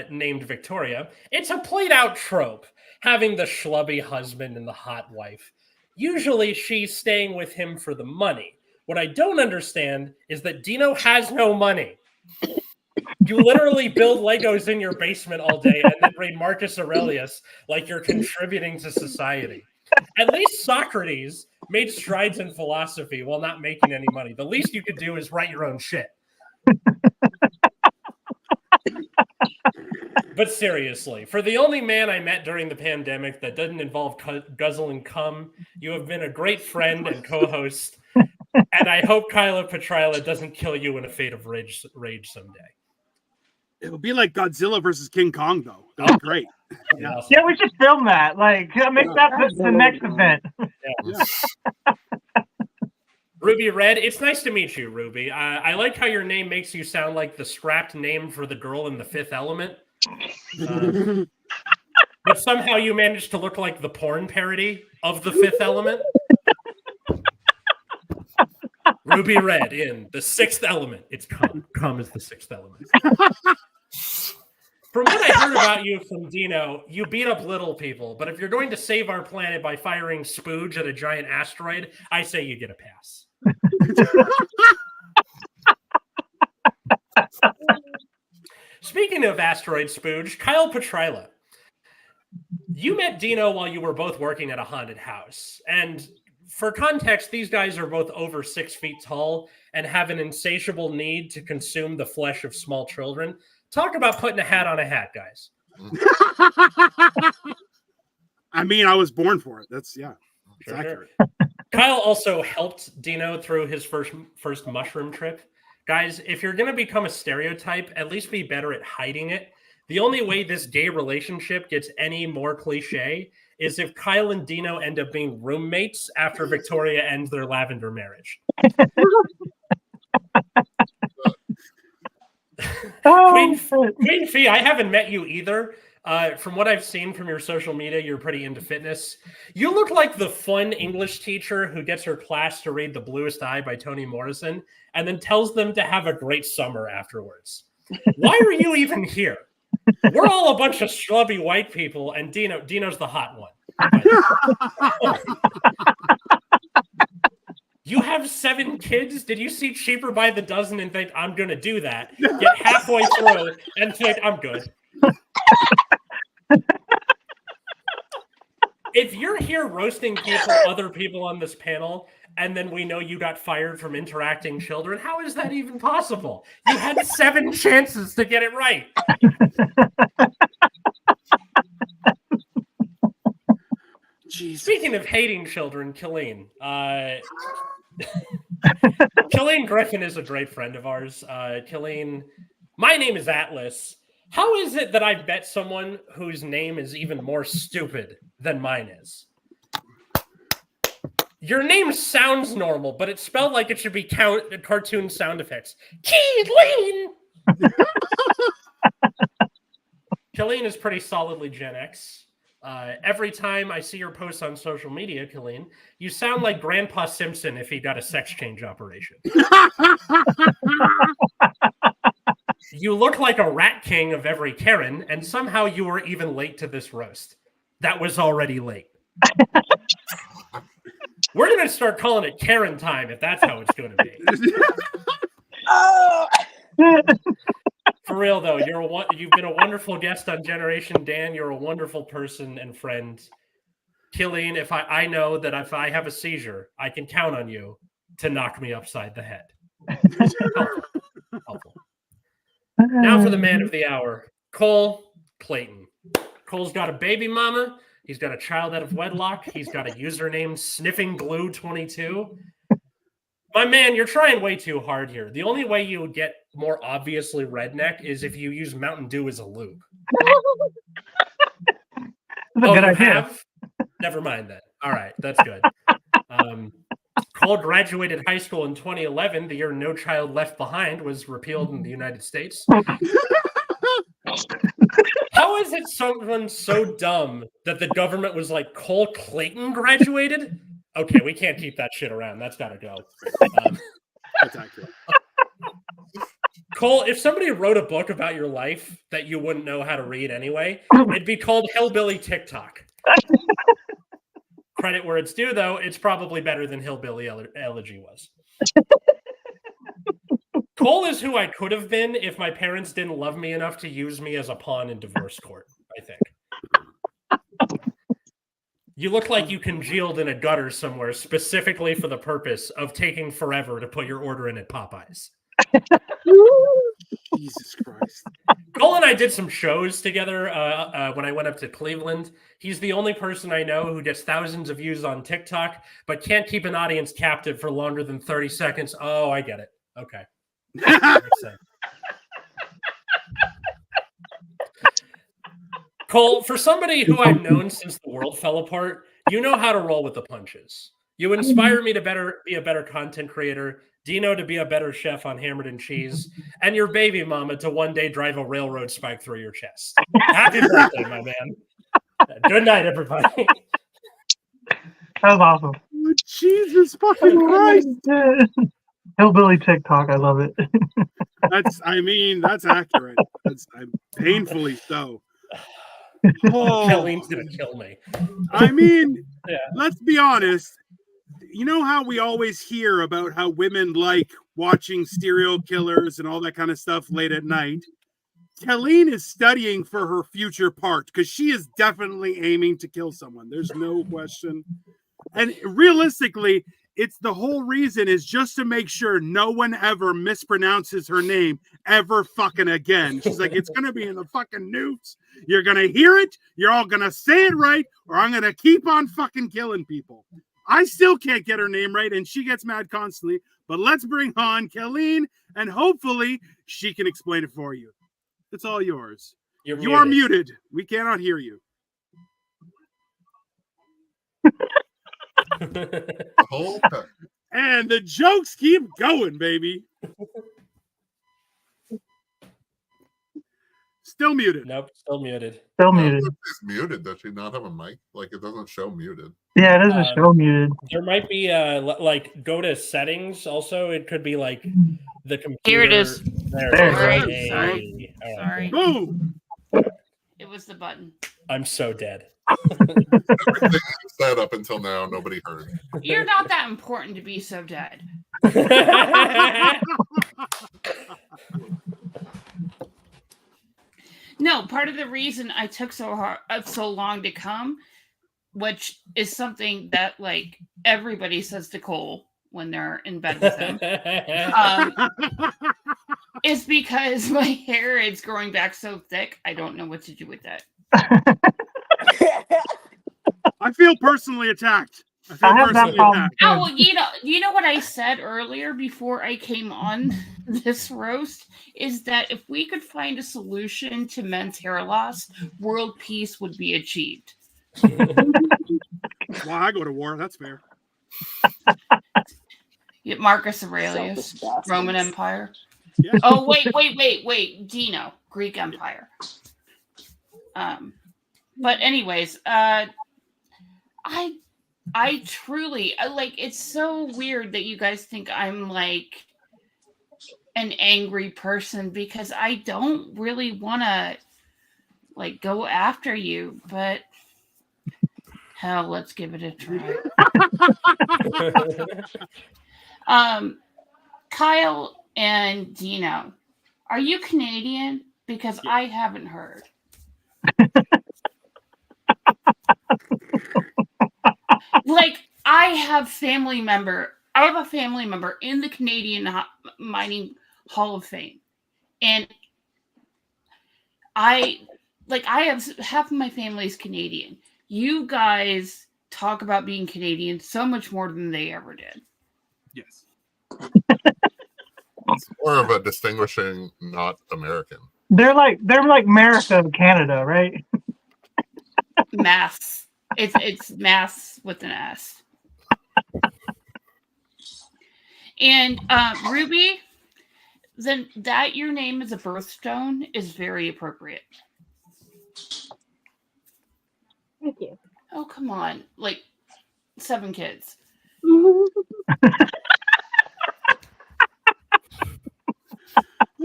named Victoria. It's a played out trope, having the schlubby husband and the hot wife. Usually she's staying with him for the money. What I don't understand is that Dino has no money. You literally build Legos in your basement all day and then read Marcus Aurelius like you're contributing to society. At least Socrates made strides in philosophy while not making any money. The least you could do is write your own shit. But seriously, for the only man I met during the pandemic that doesn't involve guzzling cum, you have been a great friend and co-host, and I hope Kyla Petrila doesn't kill you in a fate of rage someday. It'll be like Godzilla versus King Kong, though. That'll be great. Yeah. Yeah, we should film that. Like, make that the next event. Yeah. Ruby Red, it's nice to meet you, Ruby. I like how your name makes you sound like the strapped name for the girl in The Fifth Element. But somehow you managed to look like the porn parody of The Fifth Element. Ruby Red in The Sixth Element. It's cum. Cum is the sixth element. From what I heard about you from Dino, you beat up little people. But if you're going to save our planet by firing spooge at a giant asteroid, I say you get a pass. Speaking of asteroid spooge, Kyle Petrila. You met Dino while you were both working at a haunted house. And for context, these guys are both over 6 feet tall and have an insatiable need to consume the flesh of small children. Talk about putting a hat on a hat, guys. I mean, I was born for it. That's Sure. accurate. Kyle also helped Dino through his first mushroom trip. Guys, if you're going to become a stereotype, at least be better at hiding it. The only way this gay relationship gets any more cliche is if Kyle and Dino end up being roommates after Victoria ends their lavender marriage. Queen Fee, I haven't met you either. From what I've seen from your social media, you're pretty into fitness. You look like the fun English teacher who gets her class to read The Bluest Eye by Toni Morrison and then tells them to have a great summer afterwards. Why are you even here? We're all a bunch of schlubby white people, and Dino's the hot one. You have 7 kids? Did you see Cheaper by the Dozen and think, I'm going to do that? Get halfway through and think, I'm good. If you're here roasting other people on this panel, and then we know you got fired from interacting children, how is that even possible? You had 7 chances to get it right. Jeez. Speaking of hating children, Killeen. Killeen Griffin is a great friend of ours. Killeen, my name is Atlas. How is it that I've met someone whose name is even more stupid than mine is? Your name sounds normal, but it's spelled like it should be cartoon sound effects. Killeen! Killeen is pretty solidly Gen X. Every time I see your posts on social media, Killeen, you sound like Grandpa Simpson if he got a sex change operation. You look like a rat king of every Karen, and somehow you were even late to this roast. That was already late. We're going to start calling it Karen time if that's how it's going to be. For real, though, you've been a wonderful guest on Generation Dan. You're a wonderful person and friend. Killeen, I know that if I have a seizure, I can count on you to knock me upside the head. Helpful. Now for the man of the hour, Clayton. Cole's got a baby mama. He's got a child out of wedlock. He's got a username Sniffing Glue 22. My man, you're trying way too hard here. The only way you would get more obviously redneck is if you use Mountain Dew as a lube. That's a good idea. Have? Never mind that. All right, that's good. Cole graduated high school in 2011, the year No Child Left Behind was repealed in the United States. How is it someone so dumb that the government was like, Cole Clayton graduated? Okay, we can't keep that shit around. That's got to go. That's accurate. Cole, if somebody wrote a book about your life that you wouldn't know how to read anyway, it'd be called Hillbilly TikTok. Credit where it's due, though, it's probably better than Hillbilly Elegy was. Cole is who I could have been if my parents didn't love me enough to use me as a pawn in divorce court, I think. You look like you congealed in a gutter somewhere specifically for the purpose of taking forever to put your order in at Popeyes. Jesus Christ. Cole and I did some shows together when I went up to Cleveland. He's the only person I know who gets thousands of views on TikTok, but can't keep an audience captive for longer than 30 seconds. Oh, I get it. Okay. Cole, for somebody who I've known since the world fell apart, you know how to roll with the punches. You inspire me to be a better content creator, Dino to be a better chef on Hammered and Cheese, and your baby mama to one day drive a railroad spike through your chest. Happy birthday, my man. Good night, everybody. That was awesome. Oh, Jesus fucking Christ. Hillbilly TikTok, I love it. That's accurate. That's painfully so. Oh, Killeen's gonna kill me. I mean, Yeah. Let's be honest. You know how we always hear about how women like watching serial killers and all that kind of stuff late at night? Killeen is studying for her future part because she is definitely aiming to kill someone. There's no question. And realistically, it's the whole reason is just to make sure no one ever mispronounces her name ever fucking again. She's like, it's going to be in the fucking news. You're going to hear it. You're all going to say it right, or I'm going to keep on fucking killing people. I still can't get her name right, and she gets mad constantly. But let's bring on Colleen, and hopefully she can explain it for you. It's all yours. You are muted. We cannot hear you. And the jokes keep going, baby. Still muted. Nope, still muted. Still muted. She's muted. Does she not have a mic? Like, it doesn't show muted. Yeah, it doesn't show muted. There might be like go to settings. Also, it could be like the computer. Here it is. There. Sorry. Boom. It was the button. I'm so dead. Everything you said up until now, nobody heard. You're not that important to be so dead. No, part of the reason I took so long to come, which is something that like everybody says to Cole when they're in bed with him, is because my hair is growing back so thick. I don't know what to do with that. I feel personally attacked. I have that problem. Oh, well, you know what I said earlier before I came on this roast is that if we could find a solution to men's hair loss, world peace would be achieved. Well, I go to war. That's fair. Marcus Aurelius, Roman Empire. Yeah. Oh, wait. Dino, Greek Empire. But anyways, I truly like. It's so weird that you guys think I'm like an angry person because I don't really want to like go after you, but hell, let's give it a try. Kyle and Dino, are you Canadian? Because I haven't heard. Like, I have a family member in the Canadian Mining Hall of Fame. And I have half of my family is Canadian. You guys talk about being Canadian so much more than they ever did. Yes. It's more of a distinguishing not American. They're like America and Canada, right? Mass. It's mass with an S. And Ruby, then that your name is a birthstone is very appropriate. Thank you. Oh, come on. Like 7 kids.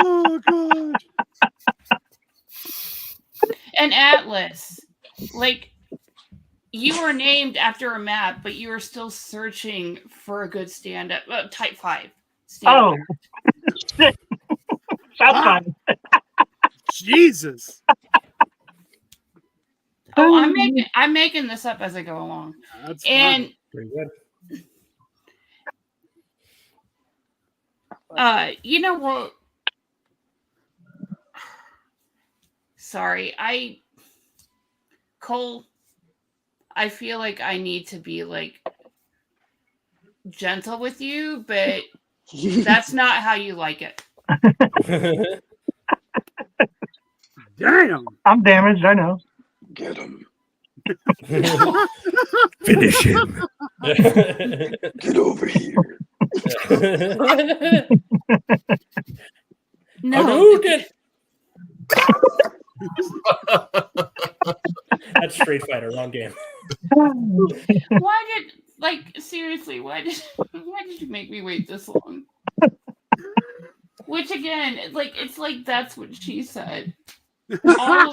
Oh, God. And Atlas, like, you were named after a map, but you are still searching for a good stand-up. Type 5. Oh. Shit. Shotgun. Jesus. Oh, I'm making this up as I go along. That's and fun. Pretty good. You know what? Sorry, Cole, I feel like I need to be like gentle with you, but that's not how you like it. Damn. I'm damaged, I know. Get him. Finish him. Get over here. No. That's Street Fighter, wrong game. Seriously, why did you make me wait this long? Which again, it's like that's what she said.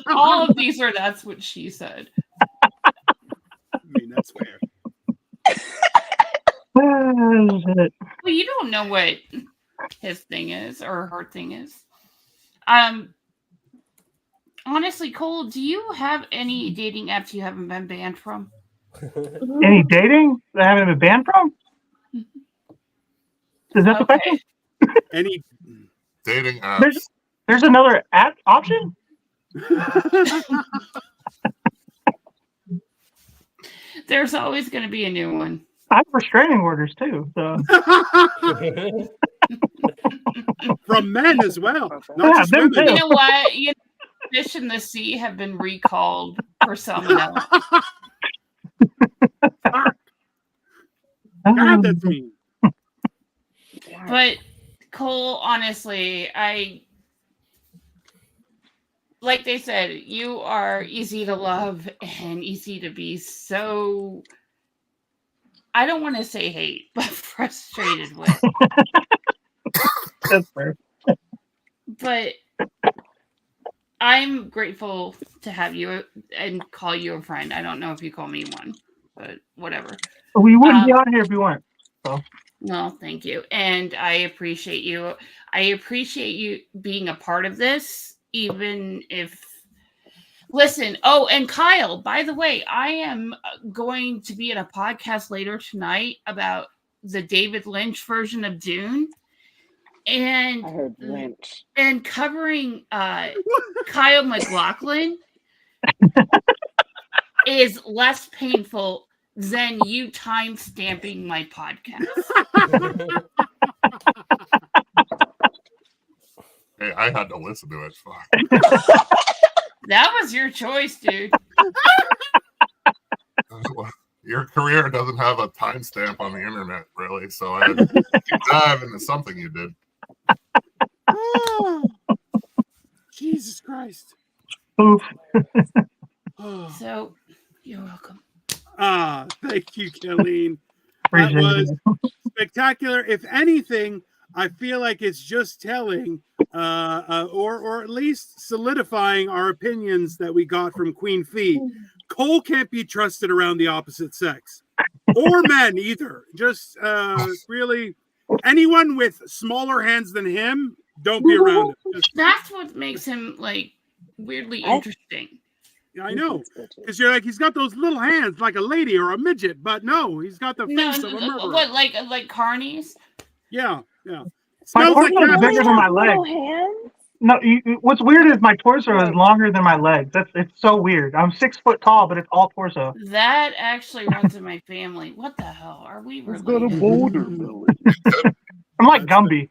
All of these are that's what she said. I mean, that's fair. Well, you don't know what his thing is or her thing is. Honestly, Cole, do you have any dating apps you haven't been banned from? Any dating that I haven't been banned from? Is that the question? Any dating apps? There's another app option? There's always going to be a new one. I have restraining orders too. So From men as well, Okay. not Yeah, just them women. too. You know what? You know, fish in the sea have been recalled for salmonella. God, that's mean. But Cole, honestly, like they said, you are easy to love and easy to be so, I don't want to say hate, but frustrated with. That's fair. But I'm grateful to have you and call you a friend. I don't know if you call me one, but whatever. We wouldn't be on here if you weren't. So No, thank you. And I appreciate you. I appreciate you being a part of this, even if. Listen, oh, and Kyle, by the way, I am going to be in a podcast later tonight about the David Lynch version of Dune. And I heard Lynch. and covering Kyle MacLachlan is less painful than you time stamping my podcast. Hey, I had to listen to it. Fuck. That was your choice, dude. Your career doesn't have a timestamp on the internet, really. So I had to deep dive into something you did. Oh, Jesus Christ. oof. Oh. So you're welcome. Thank you, Colleen. That Appreciate was it. spectacular. If anything, I feel like it's just telling, or at least solidifying our opinions that we got from Queen Fee. Cole can't be trusted around the opposite sex, or men either. Just really, anyone with smaller hands than him, don't be around him. Just, That's what makes him like weirdly interesting. I know, because you're like, he's got those little hands like a lady or a midget, but no, he's got the face of a murderer. What, like carnies? Yeah, yeah. My Smells like torso is cabbage. bigger than my Little legs. hands? No, what's weird is my torso is longer than my legs. It's so weird. I'm 6 foot tall, but it's all torso. That actually runs in my family. What the hell? Are we He's got a related? boulder belly. I'm like Gumby,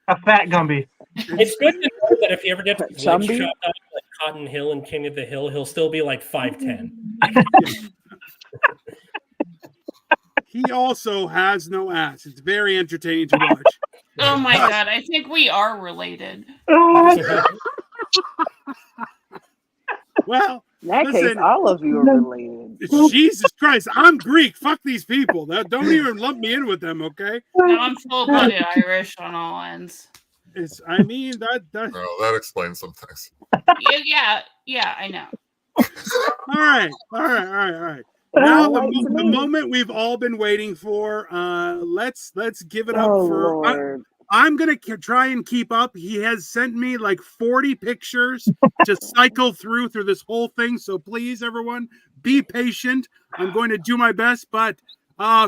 a fat Gumby. It's good to know that if he ever gets his legs Chumby? chopped off like Cotton Hill and King of the Hill, he'll still be like 5'10". He also has no ass. It's very entertaining to watch. Oh my god, I think we are related. Well, In that case, listen, all of you are related. Jesus Christ, I'm Greek. Fuck these people. Don't even lump me in with them, okay? No, I'm full-blooded Irish on all ends. I mean that. Well, that explains some things. Yeah, I know. All right. Now the moment we've all been waiting for. Let's give it up for. Lord. I'm gonna try and keep up. He has sent me like 40 pictures to cycle through this whole thing. So please, everyone, be patient. I'm going to do my best, but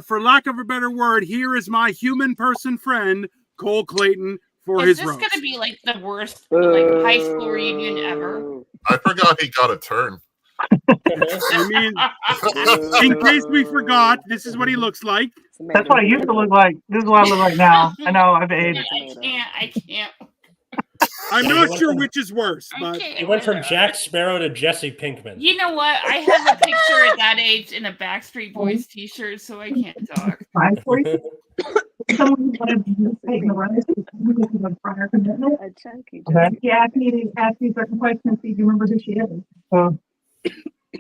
for lack of a better word, here is my human person friend, Cole Clayton, for Is his this roast. gonna be like the worst like high school reunion ever? I forgot he got a turn. I mean, in case we forgot, this is what he looks like. That's what I used to look like. This is what I look like now. I know I've aged. I can't. I'm not sure which is worse, but He went from Jack Sparrow to Jesse Pinkman. You know what? I have a picture at that age in a Backstreet Boys t-shirt, so I can't talk. Someone wanted to take the run because of prior commitment. A chunky. He asked me to ask you certain questions and see if you remember who she is.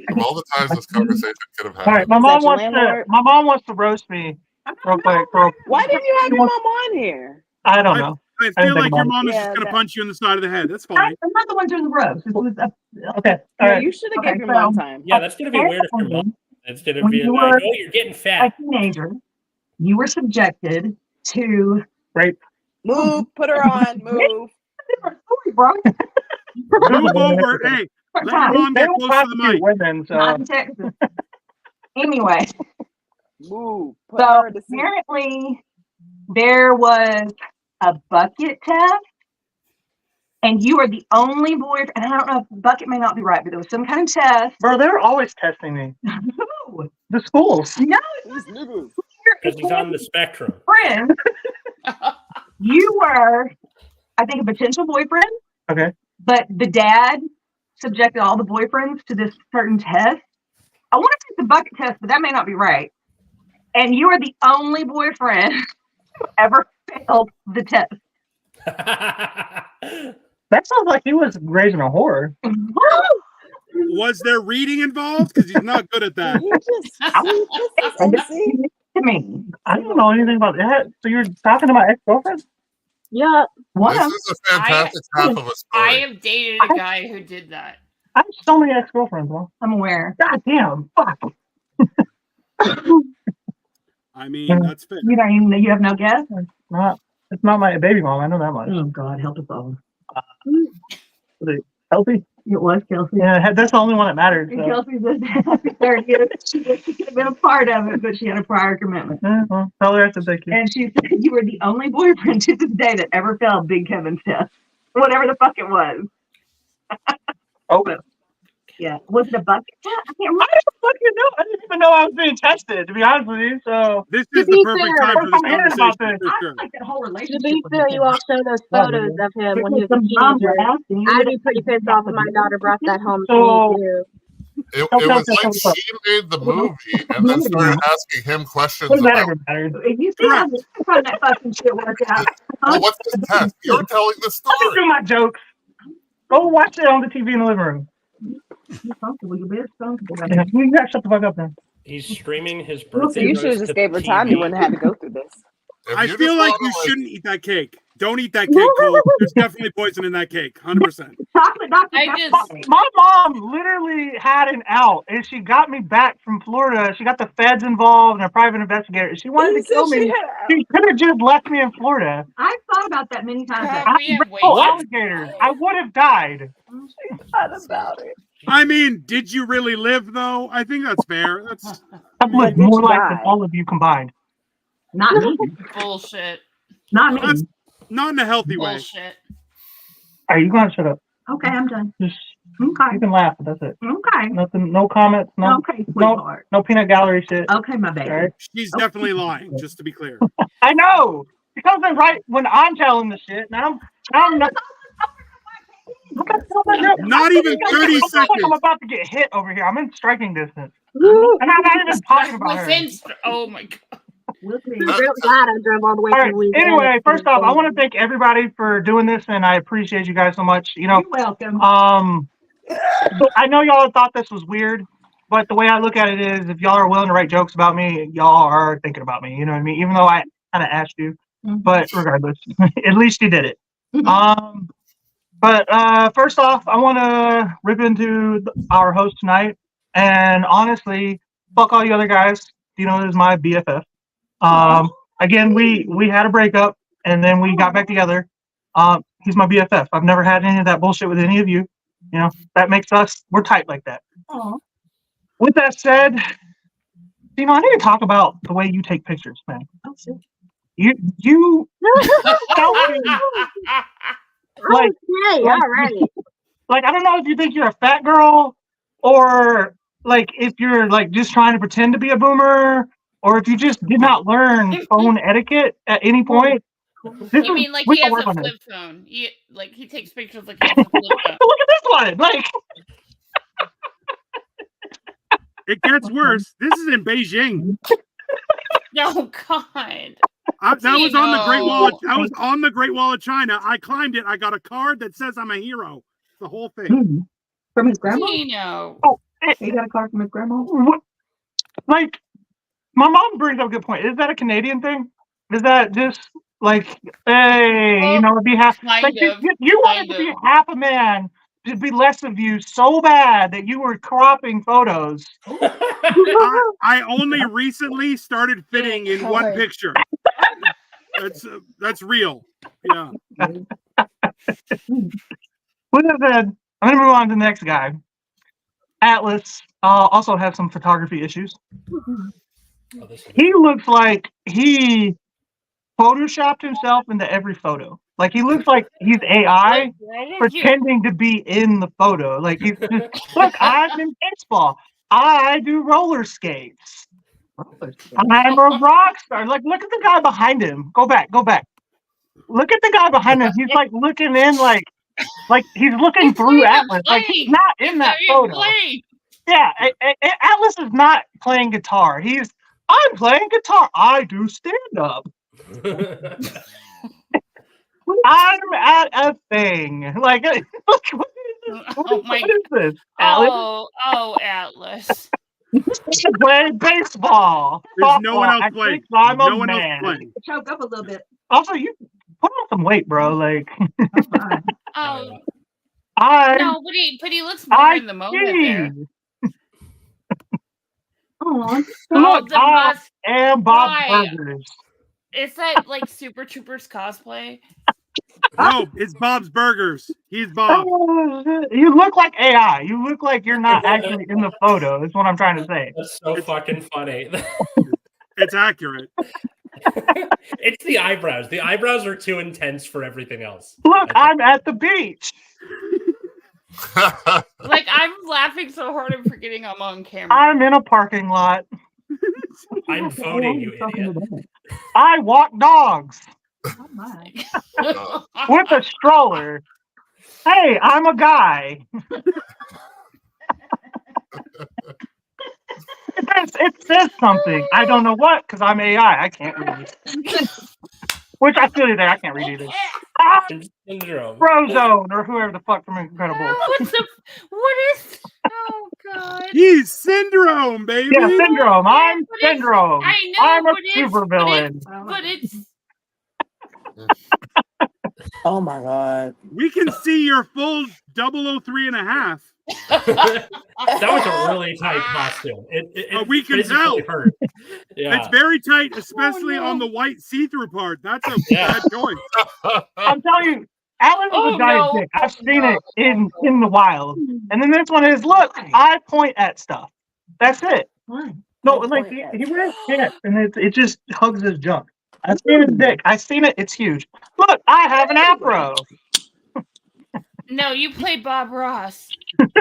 Of all the times this conversation could have All right, happened. my mom Is that your wants to roast me real quick. Why didn't you have your mom on here? I don't know. I feel like your mom is just going to punch you in the side of the head. That's fine. I'm not the one doing the roast. Okay, all No, right. you should have Okay, given your mom so- time. Yeah, that's gonna be weird if your mom instead of When being you like, were "Oh, you're getting A fat." teenager, you were subjected to Rape. Move, put her on, move. different story, bro. Move over. Hey, let your mom They get don't close to the prosecute mic. women, Not so in Texas. Anyway, Move. Put so her to sleep. apparently there was a bucket test, and you were the only boy. And I don't know if bucket may not be right, but there was some kind of test. bro, they're always testing me. No, The schools. no, These niggas. because he's on the spectrum. friends, you were, I think, a potential boyfriend. Okay. But the dad subjected all the boyfriends to this certain test. I want to say it's the bucket test, but that may not be right. And you are the only boyfriend who ever failed the test. That sounds like he was raising a whore. Was there reading involved? Because he's not good at that. He just MC. To me. I don't know anything about that. So you're talking to my ex-girlfriend? Yeah. One This of is a fantastic half of a I story. have dated a guy who did that. I have so many ex-girlfriends, bro. I'm aware. God damn. Fuck. I mean, that's fair. You don't even, you have no guess? It's not my baby mom. I know that much. Oh God, help us all. Was it Kelsey? It was Kelsey. Yeah, that's the only one that mattered. And So. Kelsey was happy 30th. She could have been a part of it, but she had a prior commitment. Yeah, well, tell her I said thank you. And she said you were the only boyfriend to this day that ever failed Big Kevin's test. Whatever the fuck it was. Oh. Yeah. Was it a bucket test? I can't remember. I didn't fucking know. I didn't even know I was being tested, to be honest with you. So This To is be the perfect fair, time for this I'm hearing about conversation. this. For I sure. like that whole To relationship. be with fair, him. you all show those photos of him when he was a Because some moms teenager. were asking, I'd be pretty pissed off if my daughter brought that home to So- me too. It was like she made the movie and then started asking him questions What does that about, ever matter? If you see how that fucking shit worked out, well, what's this test? You're telling the I do story. my jokes. Go watch it on the TV in the living room. you're comfortable. You're very comfortable. Yeah, you gotta shut the fuck up then. He's streaming his So birthday. you should have roast just to gave her time. You TV. wouldn't have had to go through this. If I you feel just like wanna, you shouldn't eat that cake. Don't eat that cake, Cole. There's definitely poison in that cake. 100%. Chocolate Dr. I Pepper. just My mom literally had an out, and she got me back from Florida. She got the feds involved and a private investigator. She wanted to kill me. She could have just left me in Florida. I've thought about that many times. God, we have way Oh, too- alligators! I would have died. thought about it. I mean, did you really live though? I think that's fair. That's I've lived did more you life die? than all of you combined. Not me. bullshit. Not me. That's not in a healthy way. Bullshit. All right, you gonna shut up? Okay, I'm done. Just Okay. you can laugh, but that's it. Okay. Nothing. No comments. No. Okay, sweetheart. No peanut gallery shit. Okay, my baby. All right. She's definitely lying, just to be clear. I know. She comes in right when I'm telling the shit. Now I'm not. Not even 30 I'm seconds. about to get hit over here. I'm in striking distance, and I'm not even talking about her. Within, oh my god. We'll see. I'm real glad I drove all the way All from right. Louisiana. Anyway, first off, I want to thank everybody for doing this, and I appreciate you guys so much. You know, You're welcome. so I know y'all thought this was weird, but the way I look at it is, if y'all are willing to write jokes about me, y'all are thinking about me. You know what I mean? Even though I kind of asked you, but regardless, at least you did it. But first off, I want to rip into our host tonight, and honestly, fuck all you other guys. You know, this is my BFF. Again, we had a breakup, and then we got back together. He's my BFF. I've never had any of that bullshit with any of you. You know, that makes us, we're tight like that. Aw. With that said, you know, I need to talk about the way you take pictures, man. Oh, shit. You like, Okay, all right. like, I don't know if you think you're a fat girl, or like if you're like just trying to pretend to be a boomer, or if you just did not learn phone etiquette at any point. This You is- mean like we he can has work a on this. flip phone? He takes pictures like he has a flip phone. Look at this one. Like, It gets worse. This is in Beijing. No, God. That was on the Great Wall. Gino. That was on the Great Wall of China. I climbed it. I got a card that says I'm a hero. The whole thing. From his grandma? Gino. He got a card from his grandma? what, like, my mom brings up a good point. Is that a Canadian thing? Is that just like, hey, you know, be half? Kind Like, of. you wanted kind to be of. half a man, to be less of you so bad that you were cropping photos. I only recently started fitting in one God. picture. That's real. Yeah. With that said, I'm gonna move on to the next guy. Atlas also has some photography issues. Oh, this is- He looks like he photoshopped himself into every photo. Like, he looks like he's AI pretending to be in the photo. Like, he's just, look, I'm in baseball. I do roller skates. I'm a rock star. Like, look at the guy behind him. Go back. Look at the guy behind him. He's like looking in, like he's looking It's through not even Atlas. Like he's playing. not in It's that not even photo. playing. Yeah, Atlas is not playing guitar. I'm playing guitar. I do stand up. I'm at a thing. Like, what Oh my! is this? Atlas? Oh, Atlas. I play baseball. There's no one Softball. else I playing. think I'm No a one else man. playing. Choke up a little bit. Also, you put on some weight, bro. Like, Oh I no, but he looks more in the moment there. Oh, Look, the I bus. am Bob Why? Burgers. Is that like Super Troopers cosplay? No, it's Bob's Burgers. He's Bob. You look like AI. You look like you're not actually in the photo. Is what I'm trying to say. That's so fucking funny. It's accurate. It's the eyebrows. The eyebrows are too intense for everything else. Look, I'm at the beach. Like I'm laughing so hard I'm forgetting I'm on camera. I'm in a parking lot. I'm voting, you idiot. I walk dogs oh my. with a stroller. Hey, I'm a guy. It says something. I don't know what, because I'm AI. I can't read. Which I feel you there. I can't read either. Syndrome. Frozone or whoever the fuck from Incredibles. What is? Oh god. He's Syndrome, baby. Yeah, Syndrome. I'm But it's- Syndrome. I know, I'm a but it's- super villain. But it's Oh my god. We can see your full 003 and a half. That was a really tight costume. It We can physically tell. hurt. Yeah. It's very tight, especially no. on the white see-through part. That's a Yeah. bad choice. I'm telling you, Alan is Oh, a giant no. dick. I've seen it in the wild. And then this one is, look, I point at stuff. That's it. No, like he wears pants and it just hugs his junk. I've seen his dick. I've seen it. It's huge. Look, I have an afro. no. You play Bob Ross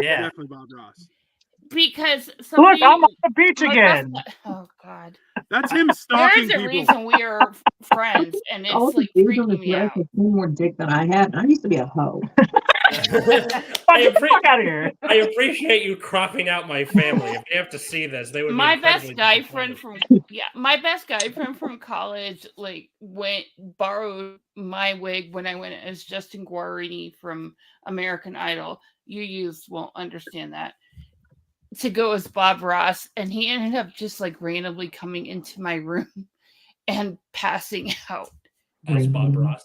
Yeah. Definitely Bob Ross. because Look, somebody. I'm on the beach my again. best- Oh god. That's him There stalking is a people. reason we are friends, and All it's the like dudes on the freaking me dress out. have way more dick than I had. I used to be a hoe. Fuck, get the fuck out of here. I appreciate you cropping out my family. If they have to see this, they would be My best incredibly guy disappointed. friend from my best guy friend from college like borrowed my wig when I went as Justin Guarini from American Idol. You won't understand that. To go as Bob Ross, and he ended up just like randomly coming into my room and passing out. As Bob Ross.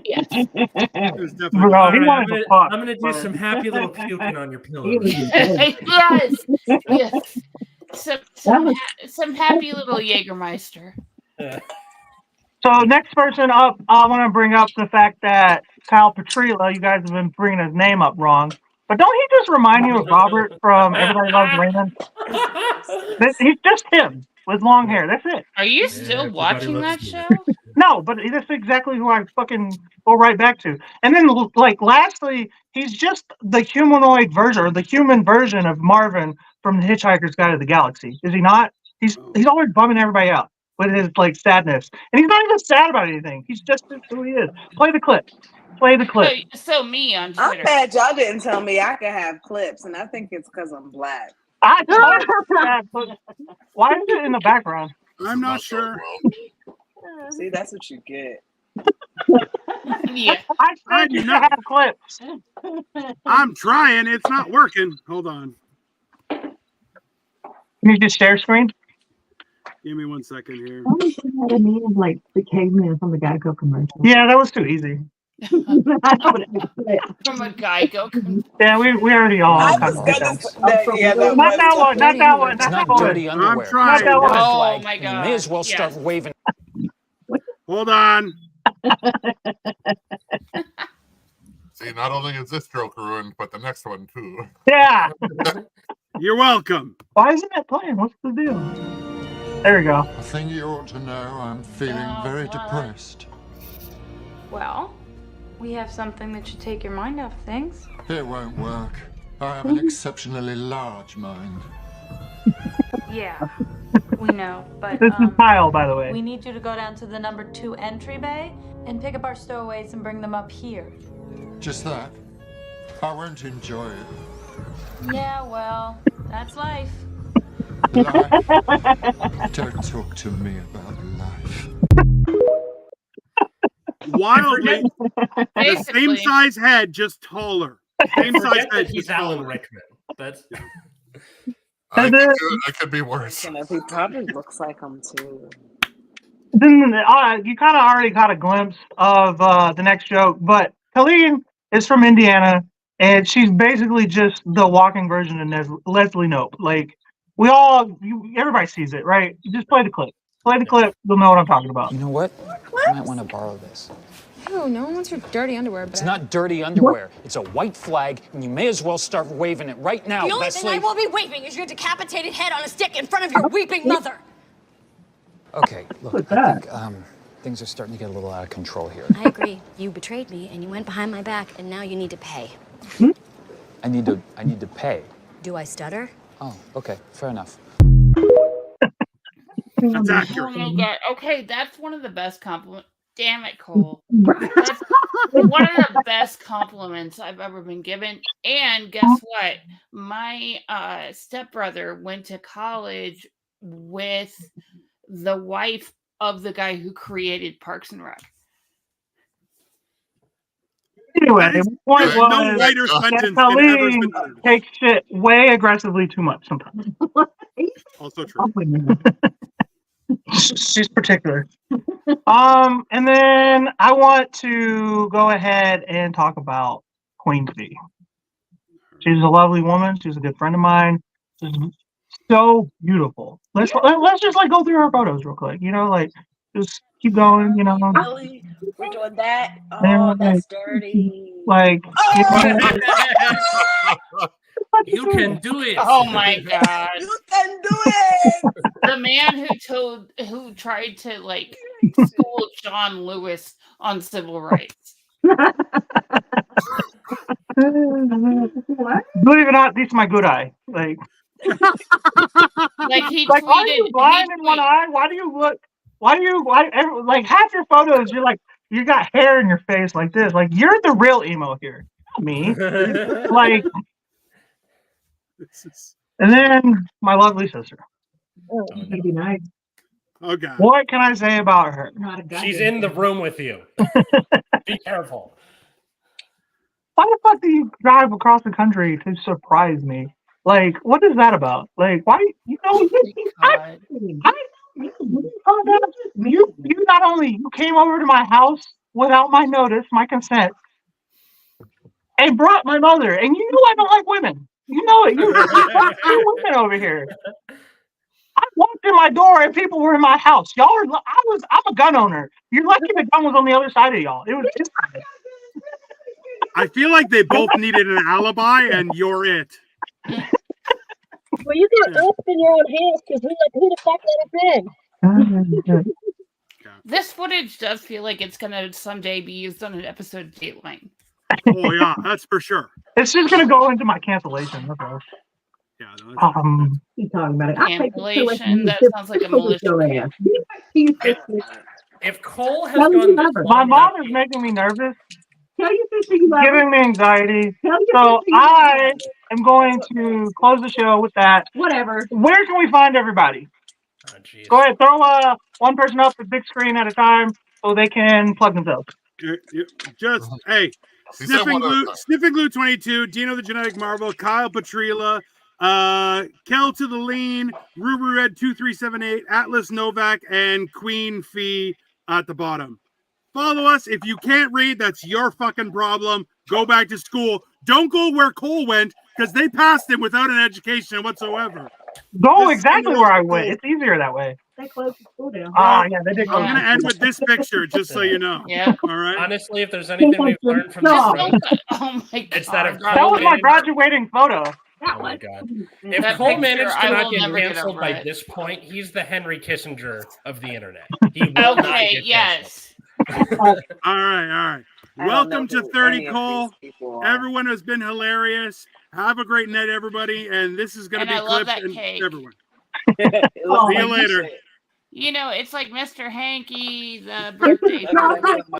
Yes. It was definitely Bro, All he right, wanted to fuck. I'm gonna do some happy little puking on your pillow. Yes. Yes. Some happy little Jägermeister. So next person up, I want to bring up the fact that Kyle Petrillo, you guys have been bringing his name up wrong. But don't he just remind you of Robert from Everybody Loves Raymond? He's just him with long hair. That's it. Are you Yeah, still everybody watching loves that me. show? No, but that's exactly who I fucking go right back to. And then, like, lastly, he's just the humanoid version, or the human version of Marvin from The Hitchhiker's Guide to the Galaxy. Is he not? He's always bumming everybody out with his, like, sadness. And he's not even sad about anything. He's just who he is. Play the clip. Play the clip. So me on I'm Twitter. mad y'all didn't tell me I could have clips, and I think it's because I'm black. I told her that, but why is it in the background? I'm not sure. See, that's what you get. Yeah. I I said do you should not. have clips. I'm trying. It's not working. Hold on. Can you just share screen? Give me 1 second here. How many people had a name of like the caveman from the Geico commercial? Yeah, that was too easy. I know, but From a Geico. Yeah, we already all I kind was of gonna that. that Not that one, not that one, It's not not that one. dirty I'm underwear. trying. Not that one. Oh Like, my you god. may as well Yeah. start waving. Hold on. See, not only is this joke ruined, but the next one too. Yeah. You're welcome. Why isn't it playing? What's the deal? There we go. I think you ought to know I'm feeling very depressed. Well, we have something that should take your mind off things. It won't work. I have an exceptionally large mind. Yeah. We know, but This is Kyle, by the way. we need you to go down to the number 2 entry bay and pick up our stowaways and bring them up here. Just that. I won't enjoy it. Yeah, well, that's life. Life. Don't talk to me about life. Wildly, the Basically. same size head, just taller. Same size Forget that head, he's just Alan taller. Rickman. That's I could be worse. And if he probably looks like him too. Then you kind of already got a glimpse of the next joke, but Colleen is from Indiana, and she's basically just the walking version of Leslie Knope. Like everybody sees it, right? You just play the clip. Play the clip, you'll know what I'm talking about. You know what? I might want to borrow this. Ew, no one wants your dirty underwear back. It's not dirty underwear. It's a white flag, and you may as well start waving it right now, The only Leslie. thing I will be waving is your decapitated head on a stick in front of your weeping mother. Okay, look, I think things are starting to get a little out of control here. I agree. You betrayed me, and you went behind my back, and now you need to pay. I need to pay. Do I stutter? Oh, okay, fair enough. That's Oh accurate. my god. Okay, that's one of the best compliments. Damn it, Cole. That's one of the best compliments I've ever been given. And guess what? My stepbrother went to college with the wife of the guy who created Parks and Rec. Anyway, the point No was whiter that sentence than ever Colleen been uttered. takes shit way aggressively too much sometimes. Also true. She's particular. And then I want to go ahead and talk about Queen Fee. She's a lovely woman. She's a good friend of mine. She's so beautiful. Let's just like go through her photos real quick. You know, like just keep going. You know, Really? We're doing that? And, Oh, that's dirty. like you can do it. Oh my god. You can do it. The man who tried to like school John Lewis on civil rights. Believe it or not, this is my good eye. Like he like, why are tweeted- you blind in one eye? Why do you look? Like half your photos, you're like, you got hair in your face like this. Like you're the real emo here, not me. Like, and then my lovely sister. Oh, that'd be nice. Oh god. What can I say about her? She's in the room with you. Be careful. Why the fuck do you drive across the country to surprise me? Like, what is that about? Like, why? You know, you not only you came over to my house without my notice, my consent, and brought my mother, and you know I don't like women. You know it. You're women over here. I walked in my door and people were in my house. I'm a gun owner. You're lucky the gun was on the other side of y'all. It was just. I feel like they both needed an alibi, and you're it. Well, you got up in your own hands because who the fuck let us in? This footage does feel like it's gonna someday be used on an episode of Dateline. Oh yeah, that's for sure. It's just gonna go into my cancellation. That's all. Yeah. Keep talking about it. I'll take it to Cancellation. That sounds like a militia. If Cole has Tell gone me this never. My long mom enough, is making me nervous, Tell your sister you love her. giving me anxiety. Tell your So sister you love I am going to close the show with that. Whatever. Where can we find everybody? oh, geez. Go ahead, throw one person up the big screen at a time so they can plug themselves. Just hey, He said one at a time. Sniffing Glue 22, Dino the Genetic Marvel, Kyle Petrila, Kel to the Lean, Ruby Red 2378, Atlas Novak, and Queen Fee at the bottom. Follow us. If you can't read, that's your fucking problem. Go back to school. Don't go where Cole went because they passed him without an education whatsoever. Go This is exactly the where I most went. cool. It's easier that way. They closed the school down. Yeah, they did. I'm going to end with this picture just so you know. Yeah. All right. Honestly, if there's anything we've learned from this No. road, Oh my god. it's that if That Cole was my managed, graduating photo. oh my god, if That Cole picture, managed to I not will get never get canceled over by it. this point, he's the Henry Kissinger of the internet. He will not Okay, get yes. All right. I don't Welcome know to who 30 any of Cole. these people are. Everyone has been hilarious. Have a great night, everybody. And this is going And to I be love clipped that and cake. everyone. See you later. You know, it's like Mr. Hanky, the birthday.